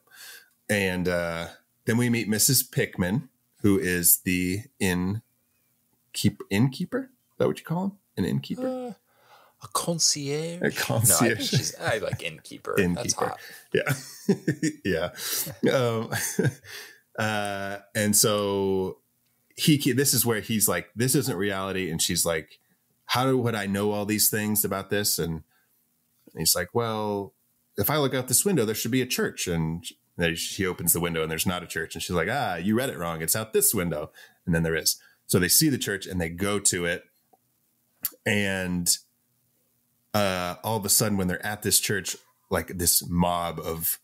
And then we meet Mrs. Pickman, who is the innkeeper. Is that what you call him? An innkeeper? A concierge? A concierge. No, I like innkeeper. That's hot. Yeah. Yeah. And so this is where he's like, this isn't reality. And she's like, how would I know all these things about this? And he's like, well, if I look out this window, there should be a church. And then she opens the window and there's not a church. And she's like, you read it wrong. It's out this window. And then there is. So they see the church and they go to it. And all of a sudden, when they're at this church, like this mob of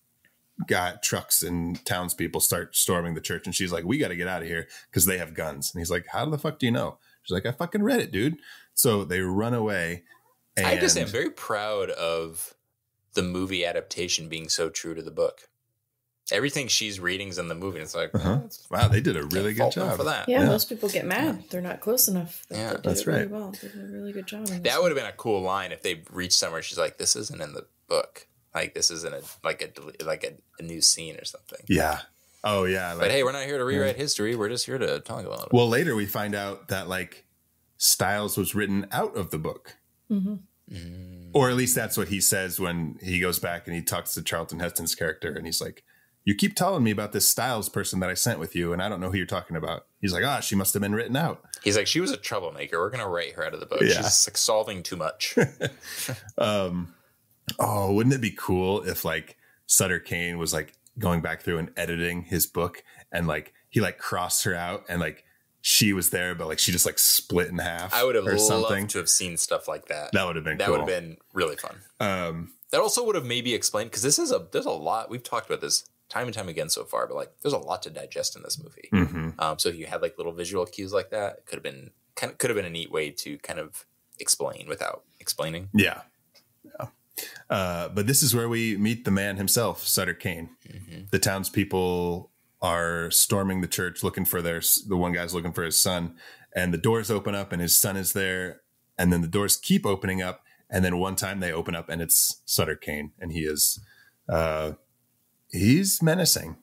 trucks and townspeople start storming the church. And she's like, we got to get out of here because they have guns. And he's like, how the fuck do you know? She's like, I fucking read it, dude. So they run away. And I just am very proud of the movie adaptation being so true to the book. Everything she's reading is in the movie. It's like, wow, they did a really good job for that. Yeah, most people get mad. They're not close enough. Yeah, that's right. Really well. They did a really good job. That would have been a cool line if they reached somewhere. She's like, this isn't in the book. Like, this isn't a new scene or something. Yeah. Oh, yeah. But hey, we're not here to rewrite history. We're just here to talk about it. Well, later we find out that like Styles was written out of the book. Mm-hmm. Or at least that's what he says when he goes back and he talks to Charlton Heston's character. And he's like, you keep telling me about this Styles person that I sent with you, and I don't know who you're talking about. He's like, she must have been written out. He's like, she was a troublemaker. We're going to write her out of the book. Yeah. She's like solving too much. Wouldn't it be cool if like Sutter Cane was like going back through and editing his book and like he like crossed her out and like she was there, but like she just like split in half. I would have loved something to have seen stuff like that. That would have been cool. That would have been really fun. That also would have maybe explained, because there's a lot. We've talked about this time and time again so far, but like there's a lot to digest in this movie. Mm-hmm. So if you had like little visual cues like that, it could have been a neat way to kind of explain without explaining. Yeah. But this is where we meet the man himself, Sutter Cane. Mm-hmm. The townspeople are storming the church looking for the one guy's looking for his son, and the doors open up and his son is there. And then the doors keep opening up. And then one time they open up and it's Sutter Cane, and he is, he's menacing.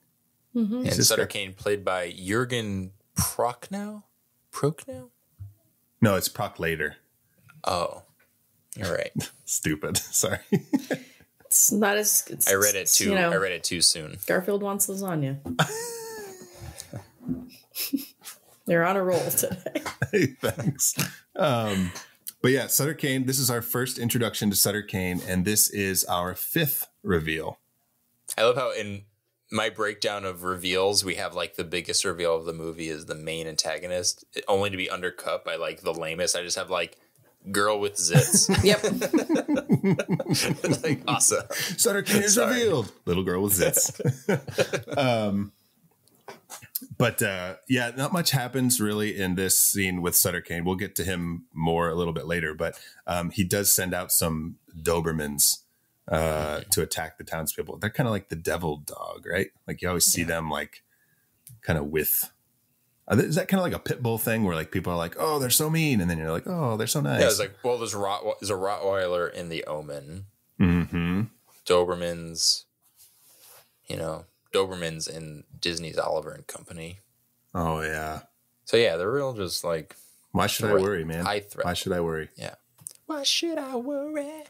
Mm-hmm. And Sutter Cane played by Jürgen Prochnow? No, it's Prochlater. Oh. All right. Stupid. Sorry. It's not as. I read it too. I read it too soon. Garfield wants lasagna. They're on a roll today. Hey, thanks. But yeah, Sutter Cane. This is our first introduction to Sutter Cane, and this is our 5th reveal. I love how in my breakdown of reveals, we have like the biggest reveal of the movie is the main antagonist, only to be undercut by like the lamest. I just have like girl with zits. Yep. Like awesome. Sutter Cane is revealed. Little girl with zits. But yeah, not much happens really in this scene with Sutter Cane. We'll get to him more a little bit later, but he does send out some Dobermans to attack the townspeople. They're kind of like the devil dog, right? Like you always see them like kind of with. Is that kind of like a pit bull thing where like people are like, oh, they're so mean, and then you're like, oh, they're so nice. Yeah, it's like, well, there's a Rottweiler in The Omen. Mm-hmm. Dobermans, Dobermans in Disney's Oliver and Company. Oh yeah. So yeah, they're real just like. Why should I worry, man? High threat. Why should I worry? Yeah. Why should I worry?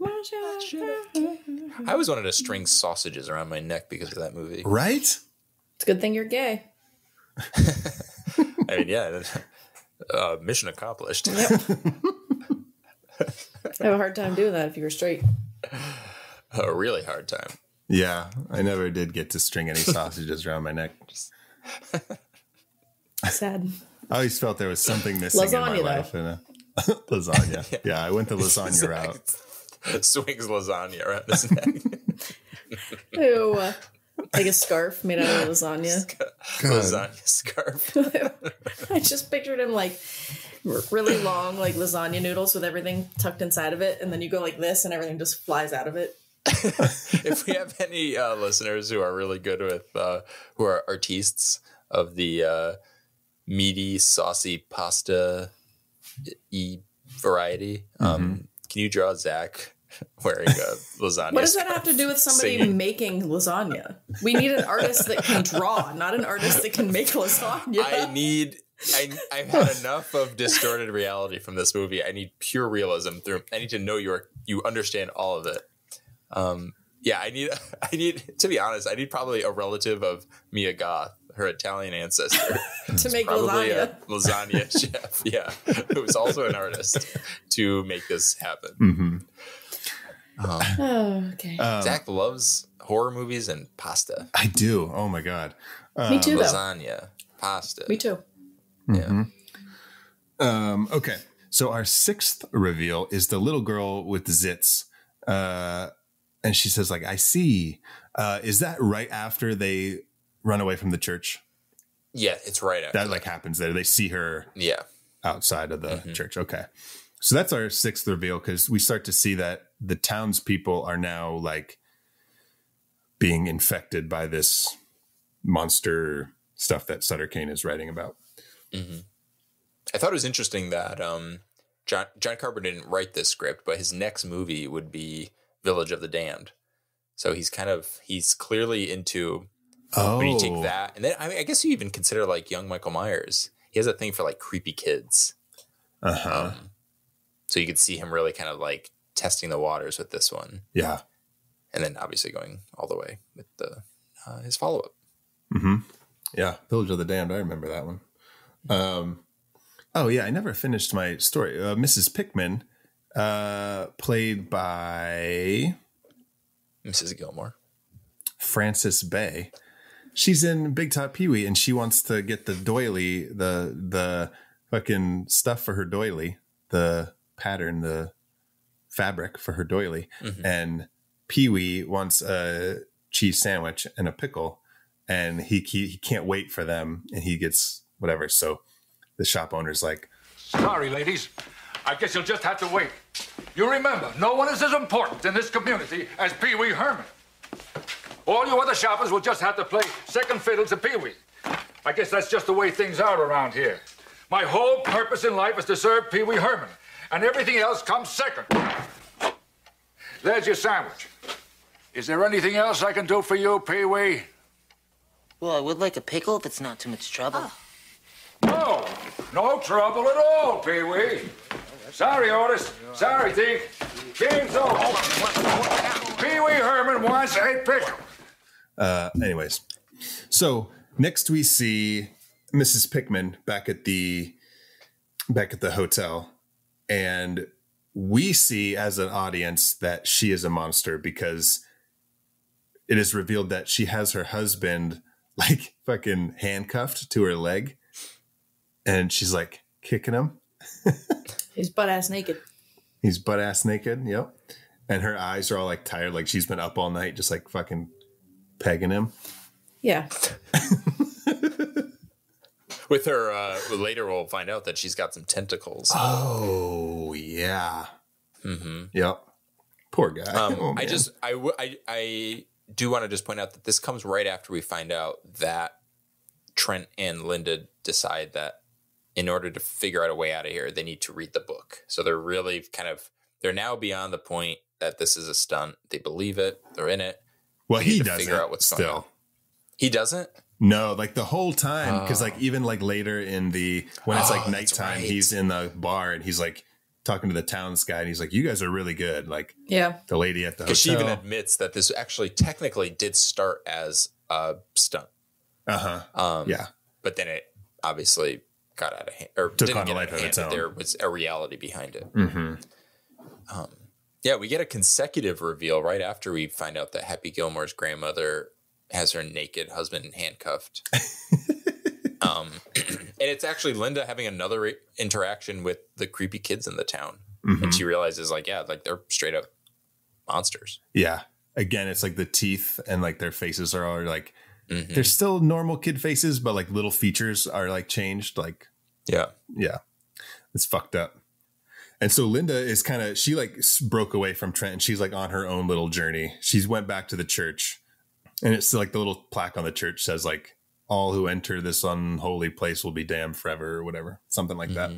I always wanted to string sausages around my neck because of that movie. Right? It's a good thing you're gay. I mean, yeah. Mission accomplished. Yep. I have a hard time doing that if you were straight. A really hard time. Yeah, I never did get to string any sausages around my neck. Sad. I always felt there was something missing Lasagna, in my life. Lasagna. Yeah, I went the lasagna route. Swings lasagna around his neck. Ew. Like a scarf made out of lasagna. Lasagna scarf. I just pictured him like really long, like lasagna noodles with everything tucked inside of it, and then you go like this, and everything just flies out of it. If we have any listeners who are really good with, who are artistes of the meaty, saucy pasta variety, can you draw Zach wearing a lasagna? What does that have to do with somebody making lasagna? We need an artist that can draw, not an artist that can make lasagna. I've had enough of distorted reality from this movie. I need pure realism through. I need to know you understand all of it. Yeah, I need to be honest, I need probably a relative of Mia Goth, her Italian ancestor, to make probably lasagna. A lasagna chef, yeah, who's also an artist to make this happen. Mm-hmm. Okay. Zach loves horror movies and pasta. I do. Oh my god. Me too, though. Lasagna, pasta. Me too. Yeah. Mm-hmm. Okay. So our 6th reveal is the little girl with the zits. And she says, like, I see. Is that right after they run away from the church? Yeah, it's right after. That like happens there. They see her outside of the church. Okay. So that's our 6th reveal, because we start to see that the townspeople are now like being infected by this monster stuff that Sutter Cane is writing about. Mm-hmm. I thought it was interesting that John Carpenter didn't write this script, but his next movie would be Village of the Damned. So he's clearly into when you take that, and then I guess you even consider like young Michael Myers. He has a thing for like creepy kids. So you could see him really kind of like testing the waters with this one. Yeah. And then obviously going all the way with his follow-up. Mm-hmm. Yeah. Village of the Damned. I remember that one. Oh yeah. I never finished my story. Mrs. Pickman, played by Mrs. Gilmore, Frances Bay. She's in Big Top Pee-wee, and she wants to get the doily, the fucking stuff for her doily, the pattern, the fabric for her doily. Mm-hmm. And Pee-wee wants a cheese sandwich and a pickle, and he can't wait for them, and he gets whatever. So the shop owner's like, sorry, ladies. I guess you'll just have to wait. You remember, no one is as important in this community as Pee-wee Herman. All you other shoppers will just have to play second fiddle to Pee-wee. I guess that's just the way things are around here. My whole purpose in life is to serve Pee-wee Herman, and everything else comes second. There's your sandwich. Is there anything else I can do for you, Pee-wee? Well, I would like a pickle if it's not too much trouble. No trouble at all, Pee-wee. Sorry, Otis. Sorry, Deke. Game's over. Pee Wee Herman wants a pickle. Anyways, so next we see Mrs. Pickman back at the hotel, and we see as an audience that she is a monster because it is revealed that she has her husband like fucking handcuffed to her leg, and she's like kicking him. He's butt ass naked. He's butt ass naked. Yep. And her eyes are all like tired, like she's been up all night, just like fucking pegging him. Yeah. With her, later we'll find out that she's got some tentacles. Oh yeah. Mm-hmm. Yep. Poor guy. I do want to just point out that this comes right after we find out that Trent and Linda decide that in order to figure out a way out of here, they need to read the book. So they're really they're now beyond the point that this is a stunt. They believe it. They're in it. Well, he doesn't figure out what's going on. He doesn't? No, like the whole time. Because like even like later when it's like nighttime, right. He's in the bar and he's like talking to the town's guy and he's like, you guys are really good. Like the lady at the hotel. Because she even admits that this actually technically did start as a stunt. Yeah. But then it obviously got out of hand, or took didn't on a get life out of of hand, its but own. there was a reality behind it. Mm-hmm. Yeah, we get a consecutive reveal right after we find out that Happy Gilmore's grandmother has her naked husband handcuffed. And it's actually Linda having another interaction with the creepy kids in the town. Mm-hmm. And she realizes like they're straight up monsters. Yeah. Again, it's like the teeth and like their faces are all like, they're still normal kid faces, but like little features are like changed. Like, yeah, it's fucked up. And so Linda is she like broke away from Trent and she's like on her own little journey. She's went back to the church and it's like the little plaque on the church says like, all who enter this unholy place will be damned forever or whatever, something like that.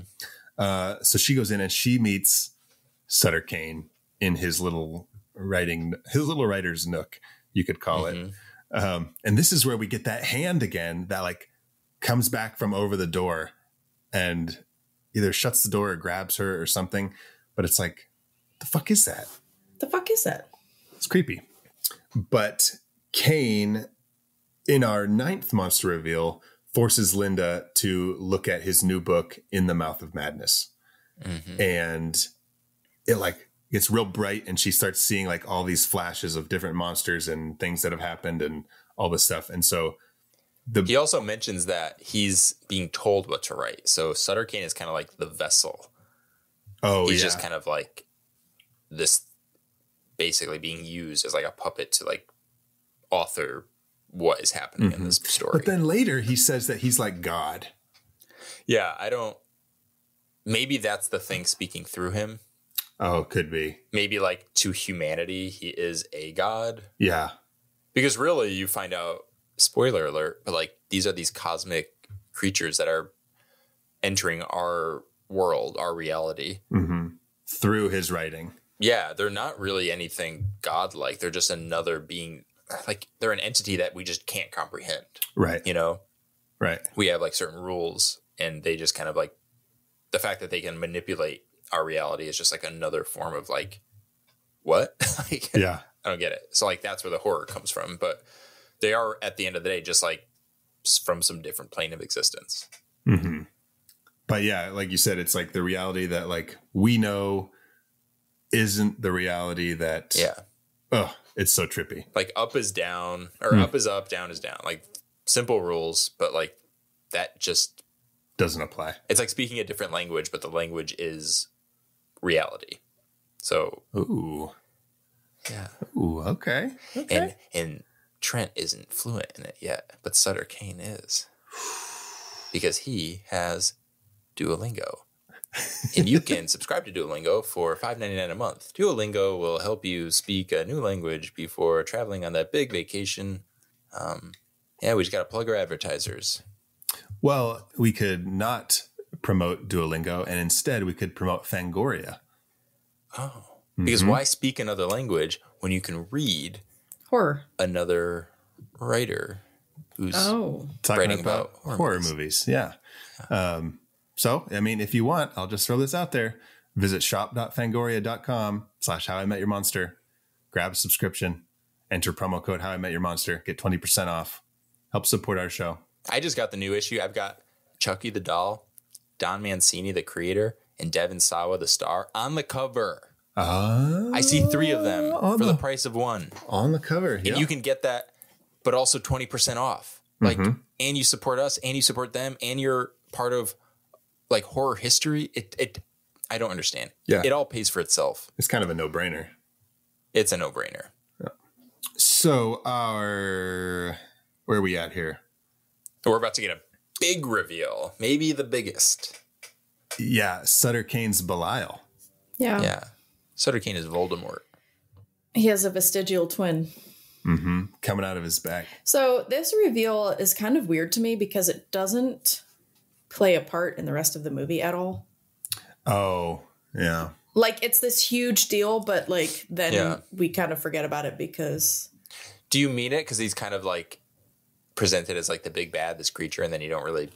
So she goes in and she meets Sutter Cane in his little writer's nook, you could call it. And this is where we get that hand again that like comes back from over the door and either shuts the door or grabs her or something. But it's like, the fuck is that? The fuck is that? It's creepy. But Cane, in our 9th monster reveal, forces Linda to look at his new book, In the Mouth of Madness. And it like gets real bright and she starts seeing like all these flashes of different monsters and things that have happened and all this stuff. And so he also mentions that he's being told what to write. So Sutter Cane is kind of like the vessel. He's just kind of like this, basically being used as like a puppet to like author what is happening in this story. But then later he says that he's like God. Yeah, maybe that's the thing speaking through him. Oh, could be. Maybe like to humanity, he is a god. Yeah. Because really you find out, spoiler alert, but like these are these cosmic creatures that are entering our world, our reality. Through his writing. Yeah, they're not really anything godlike. They're just another being. Like they're an entity that we just can't comprehend. Right. You know? Right. We have like certain rules and they just kind of like the fact that they can manipulate our reality is just like another form of like, what? Like, yeah. I don't get it. So like, that's where the horror comes from, but they are at the end of the day, just like from some different plane of existence. But yeah, like you said, it's like the reality that like we know isn't the reality that, it's so trippy. Like up is down or up is up, down is down. Like simple rules, but like that just doesn't apply. It's like speaking a different language, but the language is reality. So, okay. And Trent isn't fluent in it yet, but Sutter Cane is because he has Duolingo. And you can subscribe to Duolingo for $5.99 a month. Duolingo will help you speak a new language before traveling on that big vacation. We just got to plug our advertisers. Well, we could not promote Duolingo, and instead we could promote Fangoria. Oh. Because why speak another language when you can read horror? Another writer who's writing about horror movies. Yeah. So, I mean, if you want, I'll just throw this out there. visit shop.fangoria.com/howimetyourmonster. Grab a subscription. Enter promo code howimetyourmonster. Get 20% off. Help support our show. I just got the new issue. I've got Chucky the doll, Don Mancini, the creator, and Devin Sawa, the star, on the cover. I see 3 of them for the price of 1. On the cover. And you can get that, but also 20% off. Like, and you support us, and you support them, and you're part of like horror history. I don't understand. Yeah. It all pays for itself. It's kind of a no-brainer. It's a no-brainer. Yeah. So where are we at here? We're about to get a big reveal. Maybe the biggest. Yeah. Sutter Cane's Belial. Yeah. Yeah. Sutter Cane is Voldemort. He has a vestigial twin. Coming out of his back. So this reveal is kind of weird to me because it doesn't play a part in the rest of the movie at all. Oh, yeah. Like, it's this huge deal, but like then we kind of forget about it because... Do you mean it? Because he's kind of like presented as like the big bad, this creature, and then you don't really...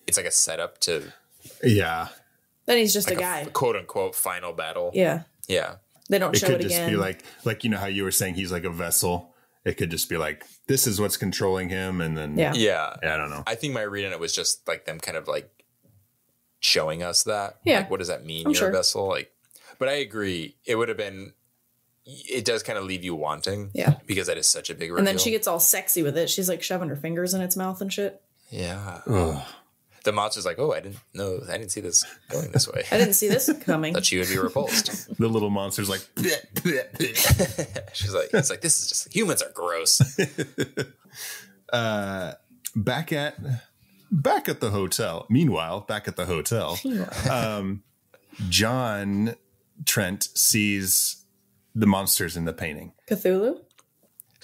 It's like a setup to... Yeah. Then he's just like a guy. Quote-unquote final battle. Yeah. Yeah. They don't show it again. It could just be like, you know how you were saying he's like a vessel? It could just be like, this is what's controlling him, and then... Yeah. I don't know. I think my reading it was just like them kind of like showing us that. Yeah. Like, what does that mean? I'm You're sure. a vessel? Like, but I agree. It would have been... It does kind of leave you wanting. Yeah. Because that is such a big reveal. And then she gets all sexy with it. She's like shoving her fingers in its mouth and shit. Yeah. Ugh. The monster's like, I didn't see this going this way. I didn't see this coming. Thought she would be repulsed. The little monster's like... She's like, it's like, this is just... Humans are gross. Back at the hotel. Meanwhile, back at the hotel, John Trent sees the monsters in the painting. Cthulhu?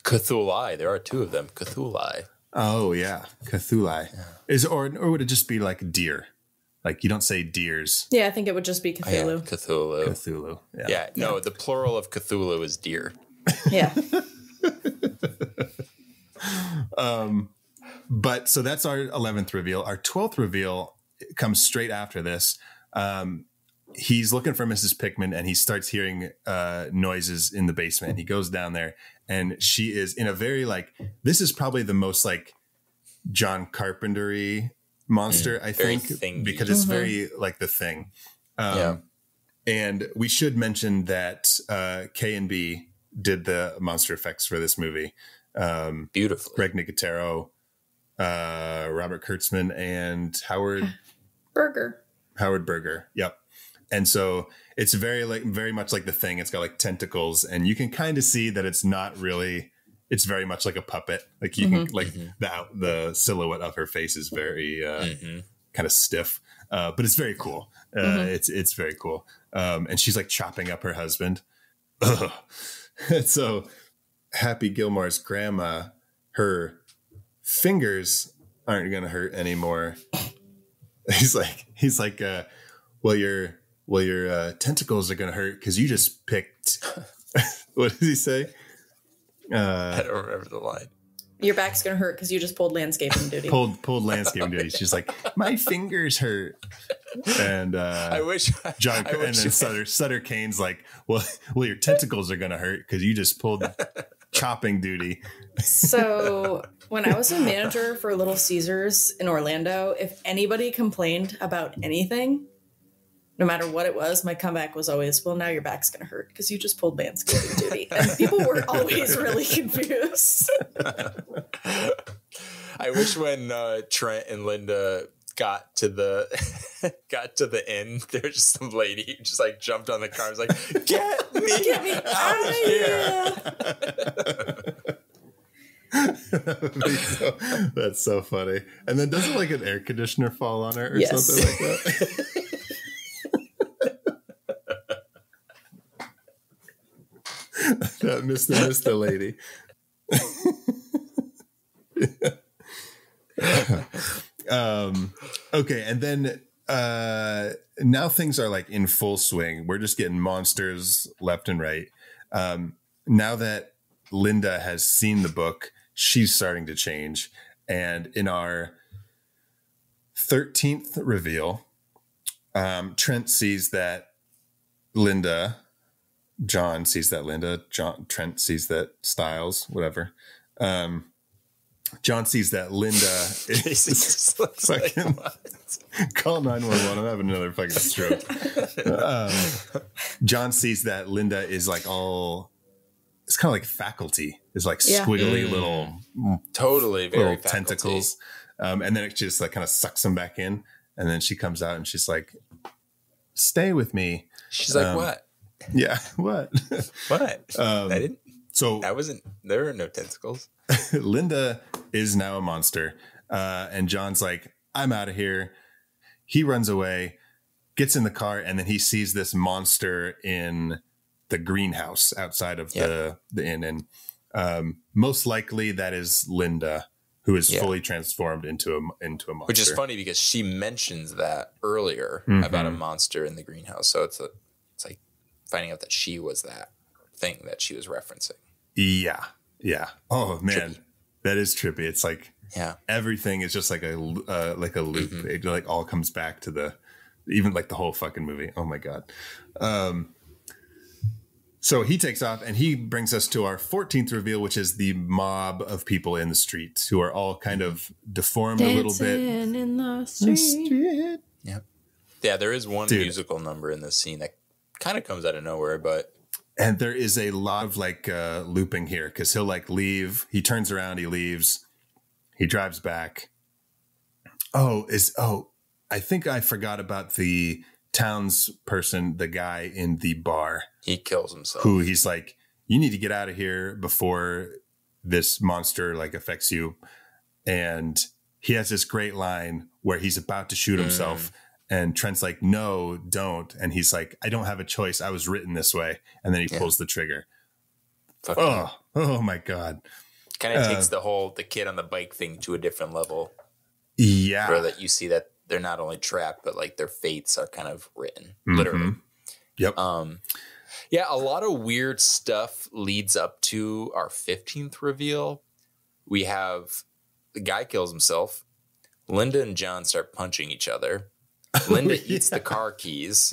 Cthulhu. There are 2 of them. Cthulhu. Oh yeah, Cthulhu. Yeah. Or would it just be like deer? Like you don't say deers. Yeah, I think it would just be Cthulhu. Oh, yeah. Cthulhu. Cthulhu. Yeah. No, the plural of Cthulhu is deer. Yeah. But so that's our 11th reveal. Our 12th reveal comes straight after this. He's looking for Mrs. Pickman and he starts hearing noises in the basement. He goes down there and she is in a very like, this is probably the most like John Carpenter-y monster, I think, because it's very like The Thing. And we should mention that K&B did the monster effects for this movie. Beautiful. Greg Nicotero, Robert Kurtzman, and Howard Berger. Yep. And so it's very much like The Thing. It's got like tentacles, and you can kind of see that it's not really. It's very much like a puppet. Like you can like the silhouette of her face is very kind of stiff, but it's very cool. It's very cool. And she's like chopping up her husband. And so Happy Gilmore's grandma, her fingers aren't going to hurt anymore. He's like, well, your tentacles are going to hurt because you just picked. What does he say? I don't remember the line. Your back's going to hurt because you just pulled landscaping duty. Pulled landscaping duty. She's like, my fingers hurt. And I wish John and then Sutter Cane's like, well, your tentacles are going to hurt because you just pulled chopping duty. So when I was a manager for Little Caesars in Orlando, if anybody complained about anything, no matter what it was, my comeback was always, well, now your back's going to hurt because you just pulled landscaping duty. And people were always really confused. I wish when Trent and Linda got to the inn, there was just some lady who just like jumped on the car and was like, get me out of here. That's so funny. And then doesn't like an air conditioner fall on her or something like that? That Mr. Lady. Okay, and then now things are like in full swing. We're just getting monsters left and right. Now that Linda has seen the book, she's starting to change. And in our 13th reveal, Trent sees that Linda, John sees that Linda, Trent sees that Styles, whatever. John sees that Linda is fucking call 911. I'm having another fucking stroke. John sees that Linda is like all, it's kind of like faculty, is like squiggly little, totally very little tentacles. And then it just like kind of sucks them back in. And then she comes out and she's like, stay with me. She's like, what? Yeah. What? What? I didn't. So there are no tentacles. Linda is now a monster. And John's like, I'm out of here. He runs away, gets in the car, and then he sees this monster in the greenhouse outside of the inn. And most likely that is Linda, who is fully transformed into a monster. Which is funny because she mentions that earlier about a monster in the greenhouse. So it's like finding out that she was that thing that she was referencing. Yeah. Oh man, trippy. That is trippy. It's like everything is just like a loop. It like all comes back to even like the whole fucking movie. Oh my god. So he takes off and he brings us to our 14th reveal, which is the mob of people in the streets who are all kind of deformed a little bit. In the street. Yep. Yeah, there is one musical number in this scene that kind of comes out of nowhere, but. And there is a lot of like looping here because he'll like leave. He turns around, he leaves, he drives back. I think I forgot about the townsperson, the guy in the bar. He kills himself. Who he's like, you need to get out of here before this monster like affects you. And he has this great line where he's about to shoot himself. And Trent's like, no, don't. And he's like, I don't have a choice. I was written this way. And then he pulls the trigger. Oh my God. Kind of takes the kid on the bike thing to a different level. Yeah. Where that you see that they're not only trapped, but like their fates are kind of written, literally. Yep. Yeah, a lot of weird stuff leads up to our 15th reveal. We have the guy kills himself. Linda and John start punching each other. Linda eats the car keys.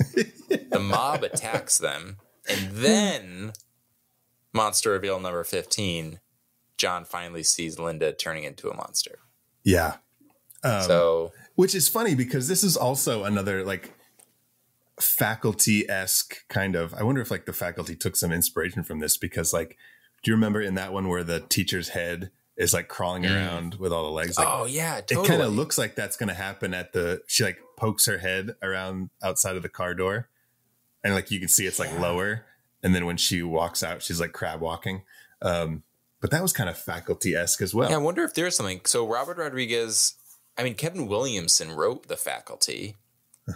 The mob attacks them. And then, monster reveal number 15, John finally sees Linda turning into a monster. Yeah. Which is funny because this is also another like faculty-esque kind of, I wonder if like the faculty took some inspiration from this because like, do you remember in that one where the teacher's head is like crawling around with all the legs? Like, oh yeah, totally. It kind of looks like that's going to happen she like pokes her head around outside of the car door and like you can see it's like lower. And then when she walks out, she's like crab walking. But that was kind of faculty-esque as well. Yeah, I wonder if there's something. So Kevin Williamson wrote The Faculty,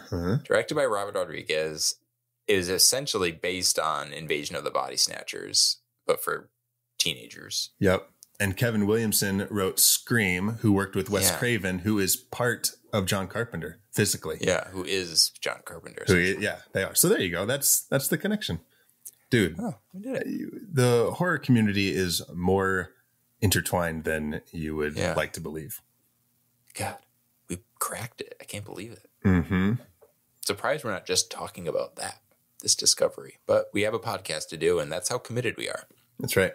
directed by Robert Rodriguez, is essentially based on Invasion of the Body Snatchers, but for teenagers. Yep. And Kevin Williamson wrote Scream, who worked with Wes Craven, who is part of John Carpenter physically. Yeah, who is John Carpenter. They are. So there you go. That's the connection. Dude, we did it. The horror community is more intertwined than you would like to believe. God, we cracked it. I can't believe it. Mm-hmm. Surprised we're not just talking about this discovery. But we have a podcast to do, and that's how committed we are. That's right.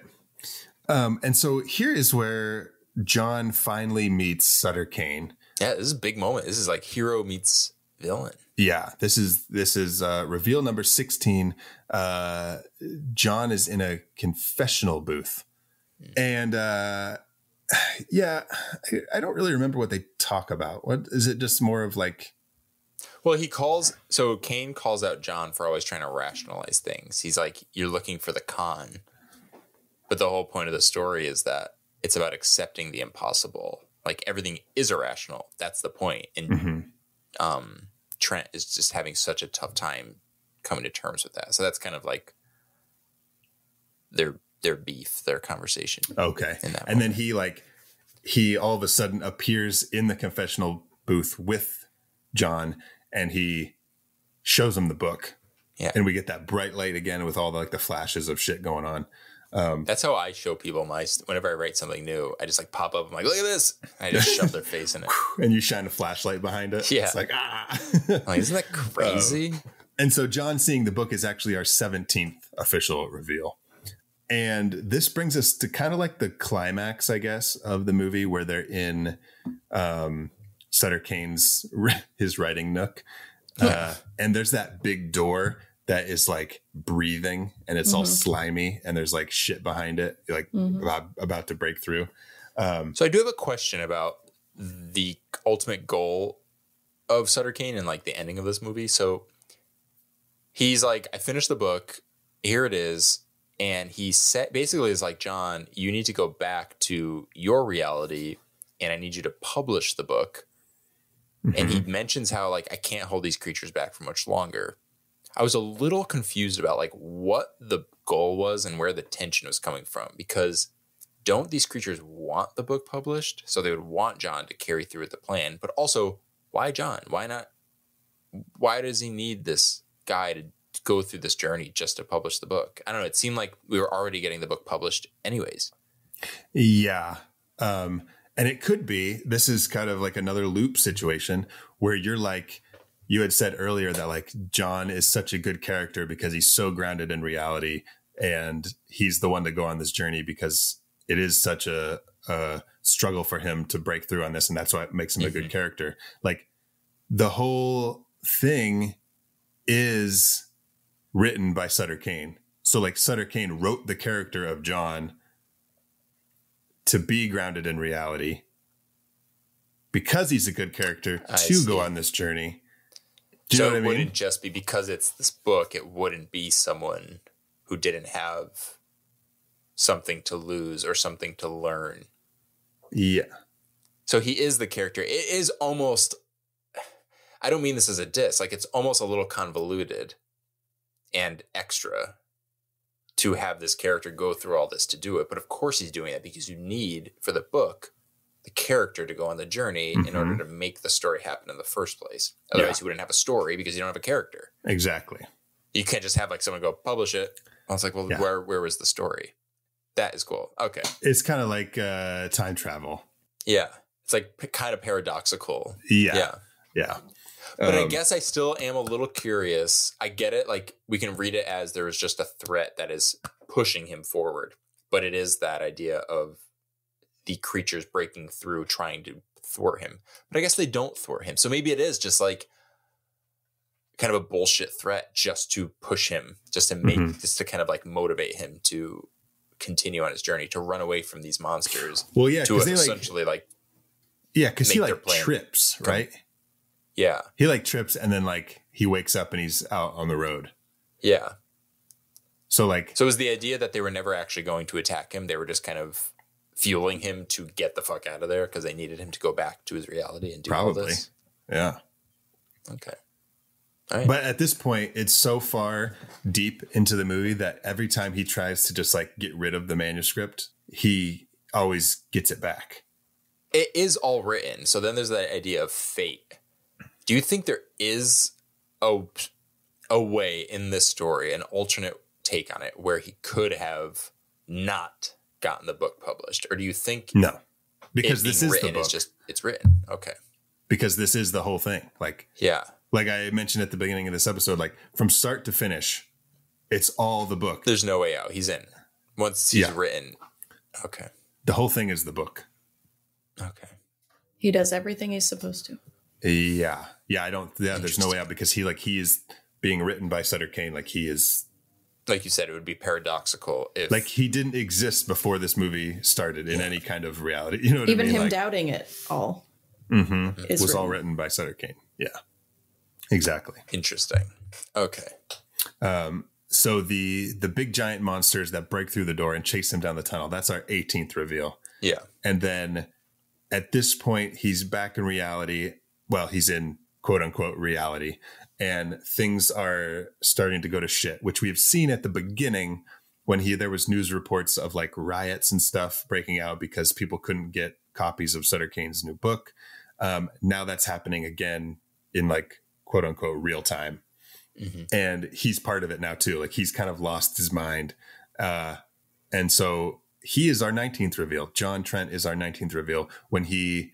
And so here is where John finally meets Sutter Cane. Yeah, this is a big moment. This is like hero meets villain. Yeah, this is reveal number 16. John is in a confessional booth. And I don't really remember what they talk about. What is it? Just more of like, well, Cane calls out John for always trying to rationalize things. He's like, you're looking for the con. But the whole point of the story is that it's about accepting the impossible. Like everything is irrational. That's the point. And Trent is just having such a tough time coming to terms with that. So that's kind of like their beef, their conversation. Okay. And then he all of a sudden appears in the confessional booth with John and he shows him the book. Yeah. And we get that bright light again with all the flashes of shit going on. That's how I show people whenever I write something new, I just pop up. I'm like, look at this. And I just shove their face in it. And you shine a flashlight behind it. Yeah. It's like, like, isn't that crazy? And so John seeing the book is actually our 17th official reveal. And this brings us to kind of like the climax, I guess, of the movie where they're in Sutter Cane's, his writing nook. And there's that big door that is like breathing and it's all slimy and there's like shit behind it, like about to break through. So I do have a question about the ultimate goal of Sutter Cane and like the ending of this movie. So he's like, I finished the book. Here it is. And he said, basically is like, John, you need to go back to your reality and I need you to publish the book. And he mentions how like, I can't hold these creatures back for much longer. I was a little confused about like what the goal was and where the tension was coming from, because don't these creatures want the book published? So they would want John to carry through with the plan, but also why John? Why not? Why does he need this guy to go through this journey just to publish the book? I don't know. It seemed like we were already getting the book published anyways. Yeah. And it could be, this is kind of like another loop situation where you're like, you had said earlier that like John is such a good character because he's so grounded in reality and he's the one to go on this journey because it is such a struggle for him to break through on this. And that's what makes him a good character. Like the whole thing is written by Sutter Cane. So like Sutter Cane wrote the character of John to be grounded in reality because he's a good character to go on this journey. Do you know what I mean? It wouldn't just be because it's this book. It wouldn't be someone who didn't have something to lose or something to learn. Yeah. So he is the character. It is almost, I don't mean this as a diss, like it's almost a little convoluted and extra to have this character go through all this to do it. But of course he's doing that because you need, for the book, the character to go on the journey in order to make the story happen in the first place. Otherwise you wouldn't have a story because you don't have a character. Exactly. You can't just have like someone go publish it. I was like, well, where was the story? That is cool. Okay. It's kind of like time travel. Yeah. It's like kind of paradoxical. Yeah. But I guess I still am a little curious. I get it. Like we can read it as there is just a threat that is pushing him forward. But it is that idea of the creatures breaking through, trying to thwart him. But I guess they don't thwart him. So maybe it is just like kind of a bullshit threat just to push him, just to make, just to kind of like motivate him to continue on his journey, to run away from these monsters. Well, yeah. To essentially because he like trips, right? Yeah. He like trips and then like he wakes up and he's out on the road. Yeah. So was the idea that they were never actually going to attack him? They were just kind of fueling him to get the fuck out of there because they needed him to go back to his reality and do all this? Yeah. Okay. All right. But at this point, it's so far deep into the movie that every time he tries to just like get rid of the manuscript, he always gets it back. It is all written. So then there's that idea of fate. Do you think there is a way in this story, an alternate take on it, where he could have not gotten the book published? Or do you think no? Because this is the book. It's written. Okay. Because this is the whole thing. Like I mentioned at the beginning of this episode, like from start to finish, it's all the book. There's no way out. He's in. Once he's written. Okay. The whole thing is the book. Okay. He does everything he's supposed to. Yeah. There's no way out because he is being written by Sutter Cane. Like he is, like you said, it would be paradoxical if like he didn't exist before this movie started in any kind of reality. You know what even I mean? Him like, doubting it all was all written by Sutter Cane. Yeah, exactly. Interesting. Okay. So the big giant monsters that break through the door and chase him down the tunnel, that's our 18th reveal. Yeah. And then at this point, he's back in reality. Well, he's in quote unquote reality, and things are starting to go to shit, which we've seen at the beginning when there was news reports of like riots and stuff breaking out because people couldn't get copies of Sutter Cane's new book. Now that's happening again in like quote unquote real time. And he's part of it now too. Like he's kind of lost his mind. And so he is our 19th reveal. John Trent is our 19th reveal when he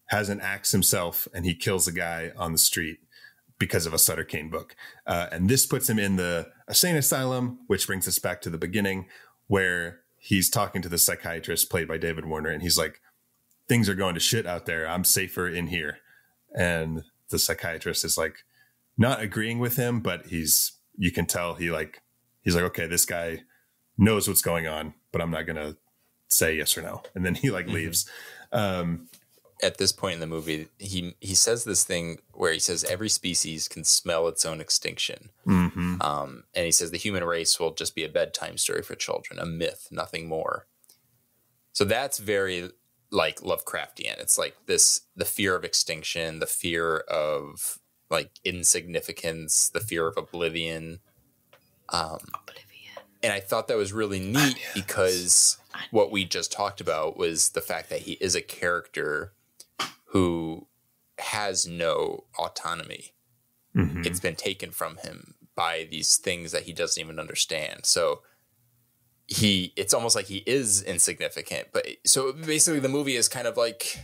has an axe himself and he kills a guy on the street because of a Sutter Cane book. And this puts him in the insane asylum, which brings us back to the beginning where he's talking to the psychiatrist played by David Warner. And he's like, things are going to shit out there. I'm safer in here. And the psychiatrist is like not agreeing with him, but you can tell he's like, okay, this guy knows what's going on, but I'm not going to say yes or no. And then he leaves. At this point in the movie, he says this thing where he says every species can smell its own extinction. Mm-hmm. And he says the human race will just be a bedtime story for children, a myth, nothing more. So that's very like Lovecraftian. It's like the fear of extinction, the fear of like insignificance, the fear of oblivion. And I thought that was really neat because what we just talked about was the fact that he is a character who has no autonomy. Mm-hmm. It's been taken from him by these things that he doesn't even understand. So it's almost like he is insignificant. But so basically the movie is kind of like,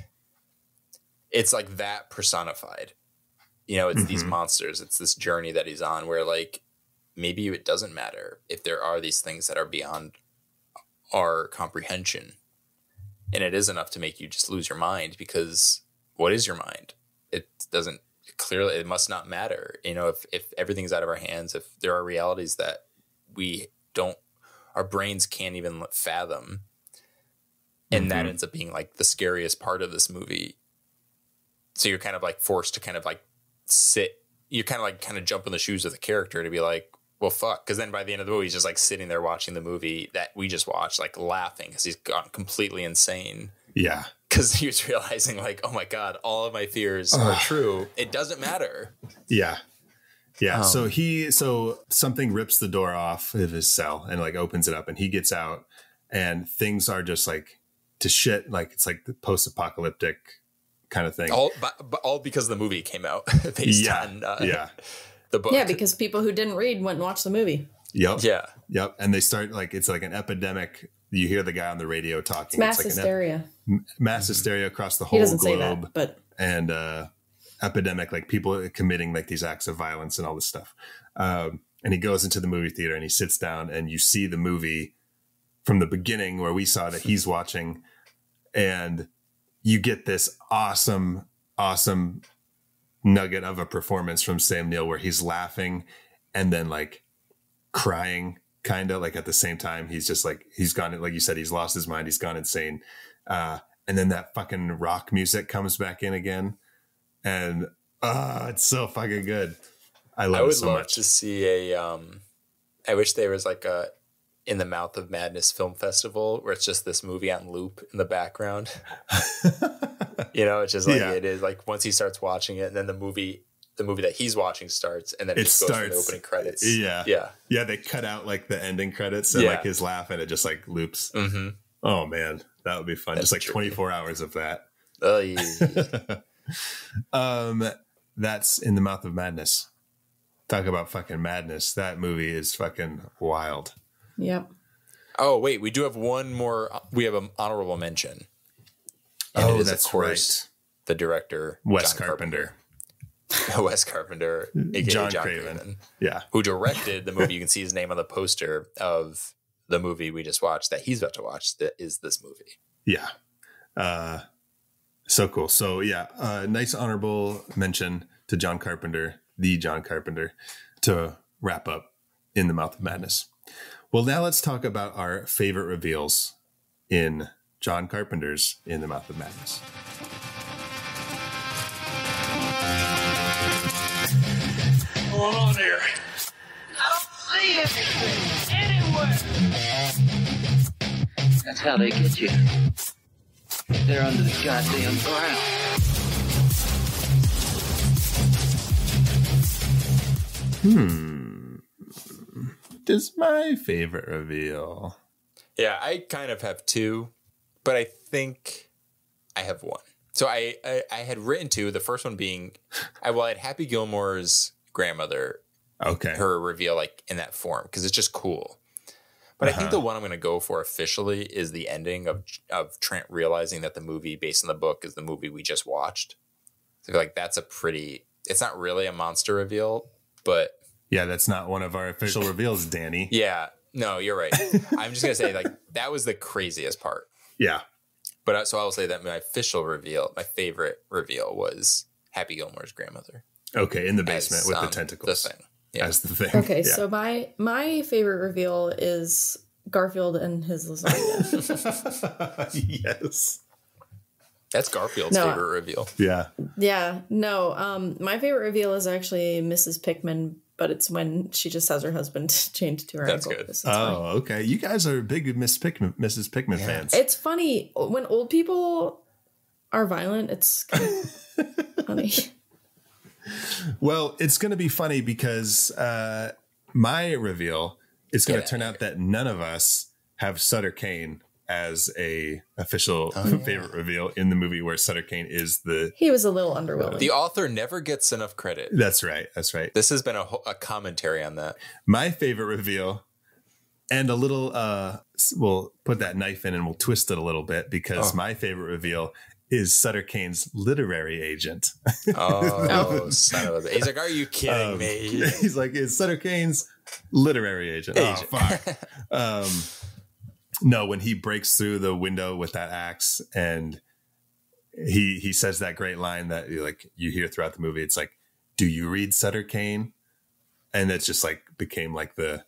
it's like that personified, it's these monsters. It's this journey that he's on where like, maybe it doesn't matter if there are these things that are beyond our comprehension. And it is enough to make you just lose your mind, because what is your mind? It must not matter. If everything's out of our hands, if there are realities that our brains can't even fathom. And that ends up being like the scariest part of this movie. So you're kind of like forced to kind of like you kind of jump in the shoes of the character to be like, well, fuck. Because then by the end of the movie, he's just like sitting there watching the movie that we just watched, like laughing because he's gone completely insane. Yeah. Because he was realizing like, oh my God, all of my fears are true. It doesn't matter. Yeah. Yeah. So something rips the door off of his cell and like opens it up, and he gets out, and things are just like to shit. Like it's like the post-apocalyptic kind of thing. All because the movie came out based on the book. Yeah, because people who didn't read went and watched the movie. Yep. Yeah. Yep. And they start like, it's like an epidemic. You hear the guy on the radio talking. It's mass like hysteria. Mass hysteria across the whole globe. He doesn't say that, but. And epidemic, like people committing like these acts of violence and all this stuff. And he goes into the movie theater and he sits down, and you see the movie from the beginning where we saw that he's watching, and you get this awesome nugget of a performance from Sam Neill where he's laughing and then like crying kind of like at the same time. He's just like, he's gone, like you said, he's lost his mind. He's gone insane. And then that fucking rock music comes back in again. And it's so fucking good. I love it so much. I would love to see I wish there was like a In the Mouth of Madness film festival where it's just this movie on loop in the background. It's just like it is like once he starts watching it, and then the movie that he's watching starts, and then it just goes to the opening credits. Yeah. They cut out like the ending credits and like his laugh, and it just like loops. Mm-hmm. Oh man, that would be fun. That's just like true. 24 hours of that. Oh yeah. That's In the Mouth of Madness. Talk about fucking madness. That movie is fucking wild. Yep. Oh wait, we do have one more. We have an honorable mention. And it is, that's of course, right. The director, Wes Carpenter. Wes Carpenter, aka John Craven. Yeah. Who directed the movie. You can see his name on the poster of the movie we just watched that he's about to watch. That is this movie. Yeah. So cool. So nice honorable mention to John Carpenter, the John Carpenter, to wrap up In the Mouth of Madness. Well, now let's talk about our favorite reveals in John Carpenter's In the Mouth of Madness. What's going on here? I don't see anything anywhere. That's how they get you. They're under the goddamn ground. Is my favorite reveal. Yeah, I kind of have two, but I think I have one. So I had written two. The first one being, I had Happy Gilmore's grandmother. Okay. Her reveal like in that form because it's just cool. But I think the one I'm going to go for officially is the ending of Trent realizing that the movie based on the book is the movie we just watched. So I feel like that's a pretty it's not really a monster reveal, but yeah, that's not one of our official reveals, Danny. Yeah, no, you're right. I'm just gonna say like that was the craziest part. Yeah, but so I will say that my official reveal, my favorite reveal, was Happy Gilmore's grandmother. Okay, in the basement with the tentacles. The thing. Yeah. As the thing. Okay, yeah. so my favorite reveal is Garfield and his lasagna. Yes. That's Garfield's favorite reveal. Yeah. Yeah. No, my favorite reveal is actually Mrs. Pickman, but it's when she just has her husband chained to her That's ankle. good. Okay. You guys are big Mrs. Pickman fans. It's funny when old people are violent. It's kind of funny. Well, it's going to be funny because my reveal is going to turn out that none of us have Sutter Cane as a official favorite reveal in the movie, where Sutter Cane is he was a little underwhelming. The author never gets enough credit. That's right. That's right. This has been a commentary on that. My favorite reveal, and a little, we'll put that knife in and we'll twist it a little bit, because my favorite reveal is Sutter Cane's literary agent. Oh, son of a... He's like, are you kidding me? He's like, it's Sutter Cane's literary agent. Oh, fuck. No, when he breaks through the window with that axe and he says that great line that you hear throughout the movie. It's like, do you read Sutter Cane? And it's just like became like the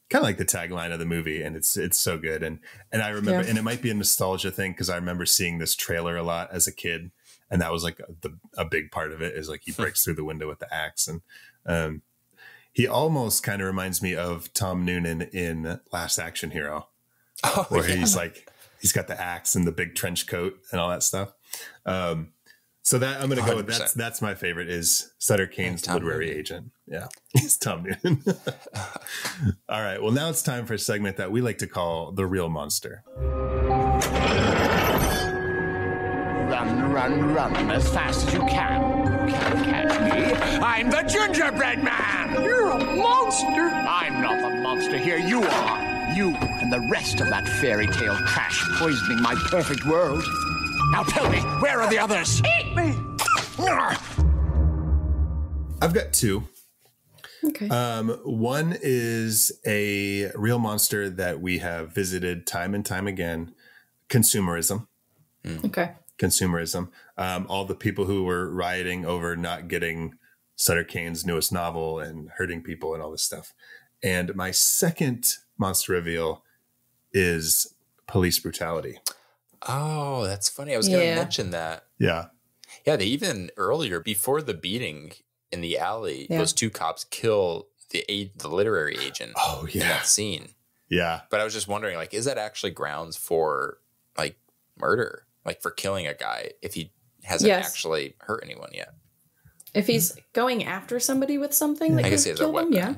kind of like the tagline of the movie, and it's so good. And I remember, and it might be a nostalgia thing, because I remember seeing this trailer a lot as a kid, and that was like a big part of it, is like he breaks through the window with the axe. And he almost kind of reminds me of Tom Noonan in Last Action Hero, where he's like, he's got the axe and the big trench coat and all that stuff. So that I'm going to go with that's my favorite, is Sutter Cane's literary agent. Yeah, it's Tom Noonan. All right. Well, now it's time for a segment that we like to call The Real Monster. Run, run, run as fast as you can. You can't catch me. I'm the gingerbread man. You're a monster. I'm not the monster here. You are. You and the rest of that fairy tale trash poisoning my perfect world. Now tell me, where are the others? Eat me! I've got two. Okay. One is a real monster that we have visited time and time again. Consumerism. Okay. Consumerism. All the people who were rioting over not getting Sutter Cane's newest novel and hurting people and all this stuff. And my second monster reveal is police brutality. Oh, that's funny. I was going to mention that. Yeah. Yeah, they even earlier, before the beating in the alley, those two cops kill the literary agent in that scene. Yeah. But I was just wondering, like, is that actually grounds for, like, murder? Like, for killing a guy if he hasn't actually hurt anyone yet? If he's going after somebody with something that could kill them, yeah.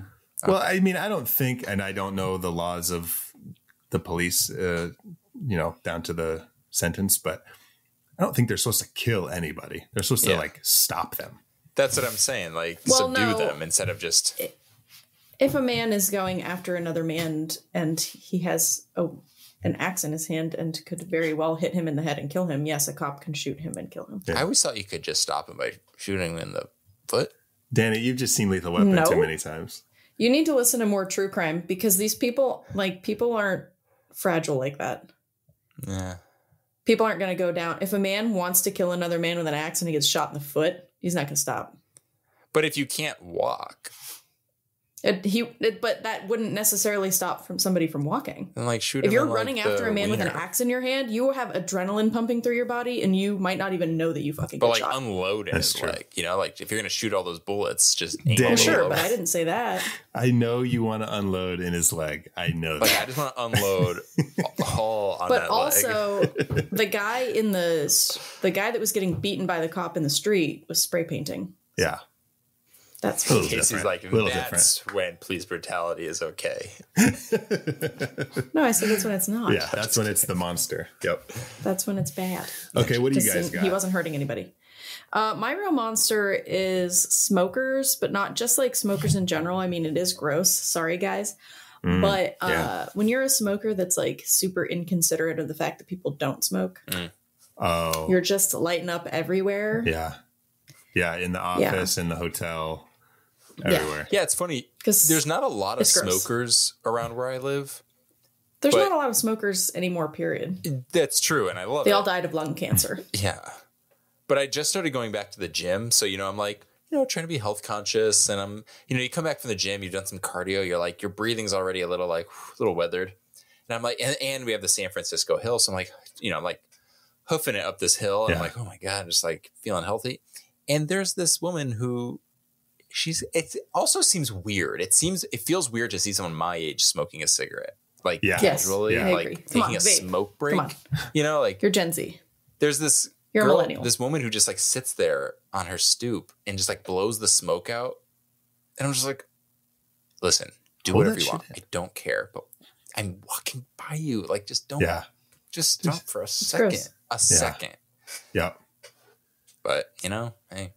Well, I mean, I don't think, and I don't know the laws of the police, down to the sentence, but I don't think they're supposed to kill anybody. They're supposed to like stop them. That's what I'm saying. Like, subdue them instead of just. If a man is going after another man and he has an axe in his hand and could very well hit him in the head and kill him, yes, a cop can shoot him and kill him. I always thought you could just stop him by shooting him in the foot. Danny, you've just seen Lethal Weapon too many times. You need to listen to more true crime, because these people aren't fragile like that. Yeah. People aren't going to go down. If a man wants to kill another man with an axe and he gets shot in the foot, he's not going to stop. But if you can't walk. But that wouldn't necessarily stop somebody from walking. And like shoot him. If you're running after a man with an axe in your hand, you will have adrenaline pumping through your body, and you might not even know that you fucking get shot. But like unload his leg, like if you're gonna shoot all those bullets, just Danny, sure. But I didn't say that. I know you want to unload in his leg. I know that. I just want to unload all on but that also, leg. the guy that was getting beaten by the cop in the street was spray painting. Yeah. That's Casey's like, that's when police brutality is okay. No, I said that's when it's not. Yeah, that's when it's the monster. Yep. That's when it's bad. Okay, what do you guys got? He wasn't hurting anybody. My real monster is smokers, but not just like smokers in general. I mean, it is gross. Sorry, guys. But when you're a smoker that's like super inconsiderate of the fact that people don't smoke, you're just lighting up everywhere. Yeah. Yeah, in the office, in the hotel, everywhere. Yeah, it's funny because there's not a lot of smokers around where I live. There's not a lot of smokers anymore, period. That's true, and I love it. They all died of lung cancer. Yeah. But I just started going back to the gym, so, I'm like, trying to be health conscious, and I'm, you come back from the gym, you've done some cardio, you're like, your breathing's already a little weathered. And I'm like, and we have the San Francisco hill, so I'm like, I'm like hoofing it up this hill, and I'm like, oh my God, I'm just like feeling healthy. And there's this woman who it also seems weird. It feels weird to see someone my age smoking a cigarette. Like casually, like taking a smoke break. Like you're Gen Z. There's this You're a millennial. This woman who just like sits there on her stoop and just like blows the smoke out. And I'm just like, listen, do whatever you want. I don't care, but I'm walking by you. Like, just don't. Yeah. Just stop for a second. Second. Yeah. But hey,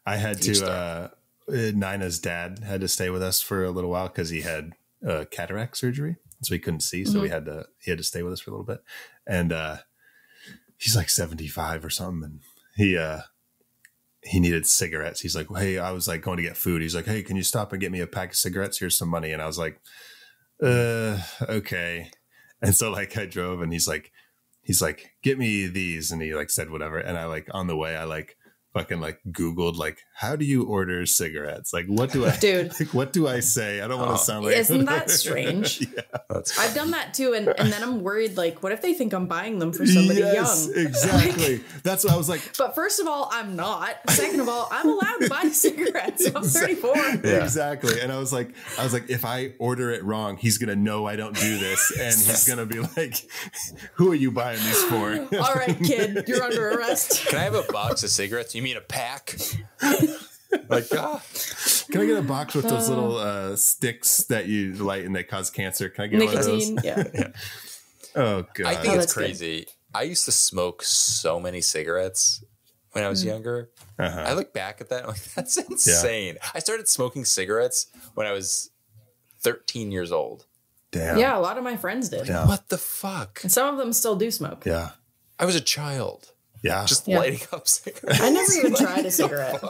I had to. Nina's dad had to stay with us for a little while because he had cataract surgery, so he couldn't see. So he had to stay with us for a little bit, and he's like 75 or something, and he needed cigarettes. He's like, hey, I was like going to get food. He's like, hey, can you stop and get me a pack of cigarettes? Here's some money. And I was like, okay. And so like I drove, and he's like, get me these. And he like said whatever. And I like on the way, I like fucking like Googled like, how do you order cigarettes? Like, what do I what do I say? I don't want to sound like, isn't that strange? I've done that too. And then I'm worried, like, what if they think I'm buying them for somebody young? Exactly. That's what I was like. But first of all, I'm not. Second of all, I'm allowed to buy cigarettes. I'm 34. Yeah. Exactly. And I was like, if I order it wrong, he's going to know I don't do this. And he's going to be like, who are you buying these for? All right, kid, you're under arrest. Can I have a box of cigarettes? You mean a pack? Like, can I get a box with those little sticks that you light and they cause cancer? Can I get nicotine? One of those? Yeah. Oh god, I think it's crazy. Good. I used to smoke so many cigarettes when I was younger. I look back at that, I'm like, that's insane. I started smoking cigarettes when I was 13 years old. Damn. Yeah, a lot of my friends did. Yeah. What the fuck? And some of them still do smoke. Yeah. I was a child. Yeah. Just lighting up cigarettes. I never even tried a cigarette.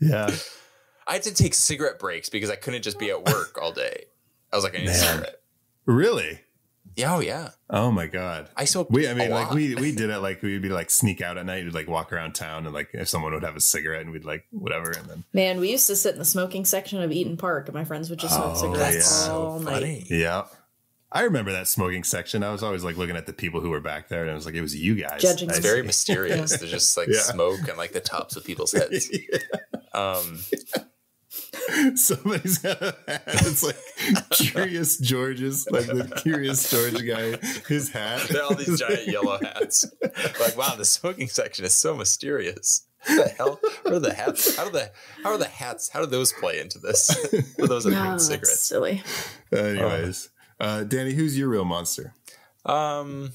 Yeah. I had to take cigarette breaks because I couldn't just be at work all day. I was like, I need a cigarette. Really? Yeah. Oh, yeah. Oh my God. I smoked we did it like we'd be like sneak out at night. We'd like walk around town and like if someone would have a cigarette and we'd like whatever. And then. Man, we used to sit in the smoking section of Eaton Park and my friends would just smoke cigarettes all night. Yeah. I remember that smoking section. I was always like looking at the people who were back there, and I was like, it was you guys. Judging. It's very mysterious. There's just like smoke and like the tops of people's heads. Somebody's got a hat. It's like Curious George's, like the Curious George guy. His hat. They're all these giant yellow hats. Like, wow, the smoking section is so mysterious. What the hell? What are the hats? How are the hats? How do those play into this? For those are green cigarettes. That's silly. Anyways. Danny, who's your real monster? I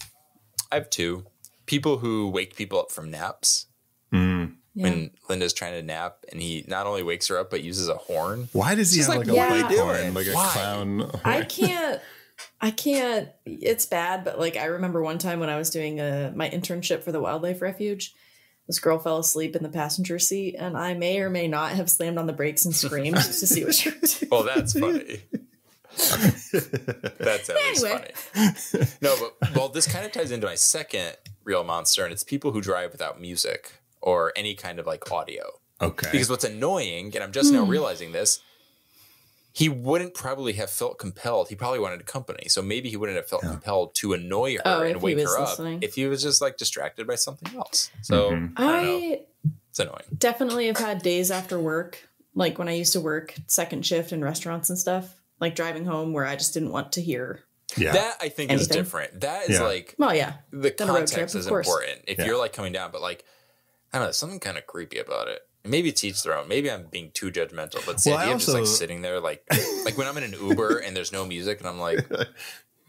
have two. People who wake people up from naps. When Linda's trying to nap and he not only wakes her up but uses a horn. Why does he have like a white horn, like a clown horn? I can't. It's bad, but like I remember one time when I was doing my internship for the wildlife refuge, this girl fell asleep in the passenger seat, and I may or may not have slammed on the brakes and screamed just to see what she would do. Well, that's funny. That's at least funny. No, but this kind of ties into my second real monster, and it's people who drive without music or any kind of like audio. Okay. Because what's annoying, and I'm just now realizing this, he wouldn't probably have felt compelled. He probably wanted company, so maybe he wouldn't have felt compelled to annoy her and wake her up if he was just like distracted by something else. So I don't know. It's annoying. Definitely have had days after work, like when I used to work second shift in restaurants and stuff. Like driving home where I just didn't want to hear. Yeah. That I think is different. That is like, well, yeah, the context is important. If you're like coming down, but like, I don't know, something kind of creepy about it. Maybe it's each their own. Maybe I'm being too judgmental, but the idea of just like sitting there, like when I'm in an Uber and there's no music and I'm like,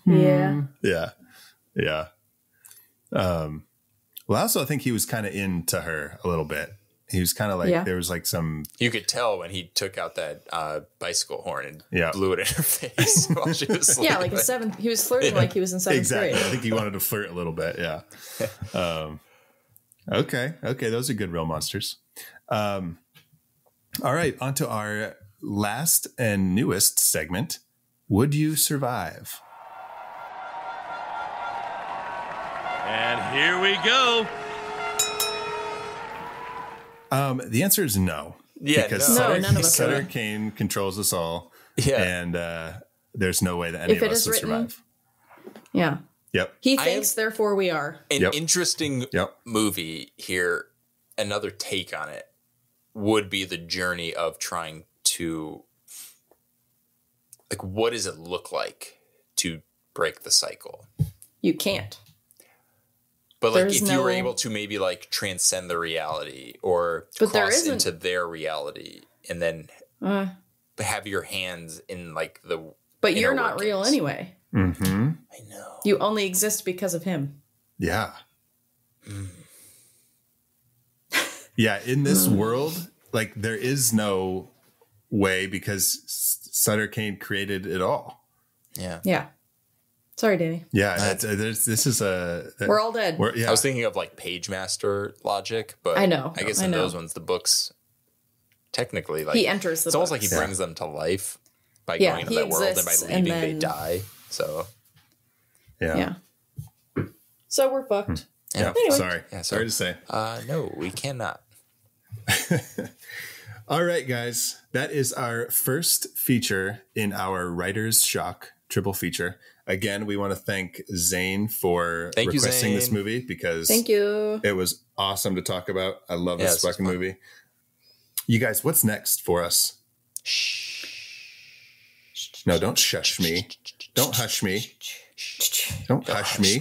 yeah. Well, I also think he was kind of into her a little bit. He was kind of like, there was like some... You could tell when he took out that bicycle horn and blew it in her face while she was sleeping. Yeah, like he was flirting like he was in seventh grade. I think he wanted to flirt a little bit, Okay. Those are good real monsters. All right. On to our last and newest segment. Would you survive? And here we go. The answer is no. Yeah, because none of us Sutter would. Cane controls us all. Yeah. And there's no way that any of us would survive. Yeah. Yep. He thinks, therefore we are. An interesting movie here, another take on it, would be the journey of trying to, like, what does it look like to break the cycle? You can't. But like, if you were able to maybe like transcend the reality or cross into their reality and then have your hands in like the. But you're not real anyway. Mm-hmm. I know. You only exist because of him. Yeah. Yeah. In this world, like there is no way because Sutter Cane created it all. Yeah. Yeah. Sorry, Danny. Yeah. This is we're all dead. I was thinking of like Page Master logic, but I know. I guess in those ones, the books technically like he enters the it's books. almost like he brings them to life by going into that world, and by leaving they die. So yeah. So we're fucked. Yeah. Anyway. Sorry to say. No, we cannot. All right, guys. That is our first feature in our Writer's Shock triple feature. Again, we want to thank Zane for requesting this movie because it was awesome to talk about. I love this fucking movie. You guys, what's next for us? No, don't shush me. Don't hush me. Don't hush me.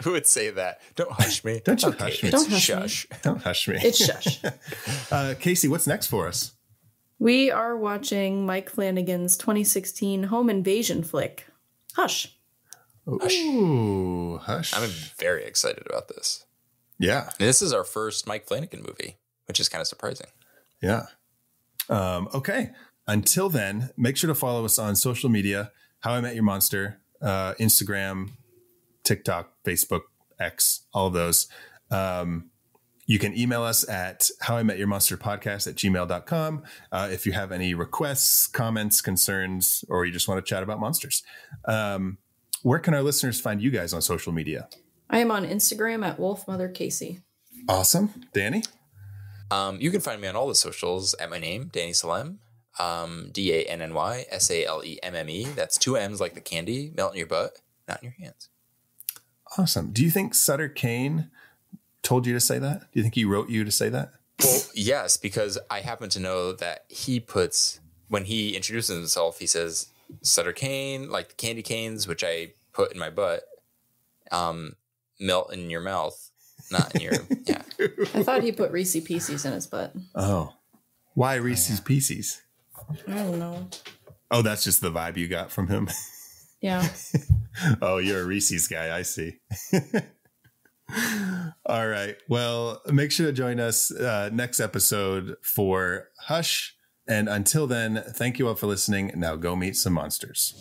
Who would say that? Don't hush me. Don't you hush me. Don't hush shush. me. Don't hush me. It's shush. Casey, what's next for us? We are watching Mike Flanagan's 2016 home invasion flick, Hush. Ooh, Hush. I'm very excited about this. Yeah. This is our first Mike Flanagan movie, which is kind of surprising. Yeah. Okay. Until then, make sure to follow us on social media, How I Met Your Monster, Instagram, TikTok, Facebook, X, all of those. You can email us at howimetyourmonsterpodcast@gmail.com if you have any requests, comments, concerns, or you just want to chat about monsters. Where can our listeners find you guys on social media? I am on Instagram at WolfMotherCasey. Awesome. Danny? You can find me on all the socials at my name, Danny Salem, DANNYSALEMME. That's 2 M's like the candy, melt in your butt, not in your hands. Awesome. Do you think Sutter Cane told you to say that? Do you think he wrote you to say that? Well, yes, because I happen to know that he puts, when he introduces himself, he says, Sutter Cane, like the candy canes, which I put in my butt, melt in your mouth, not in your, yeah. I thought he put Reese's Pieces in his butt. Oh. Why Reese's Pieces? I don't know. Oh, that's just the vibe you got from him? Yeah. Oh, you're a Reese's guy. I see. All right. Well, make sure to join us next episode for Hush. And until then, thank you all for listening. Now go meet some monsters.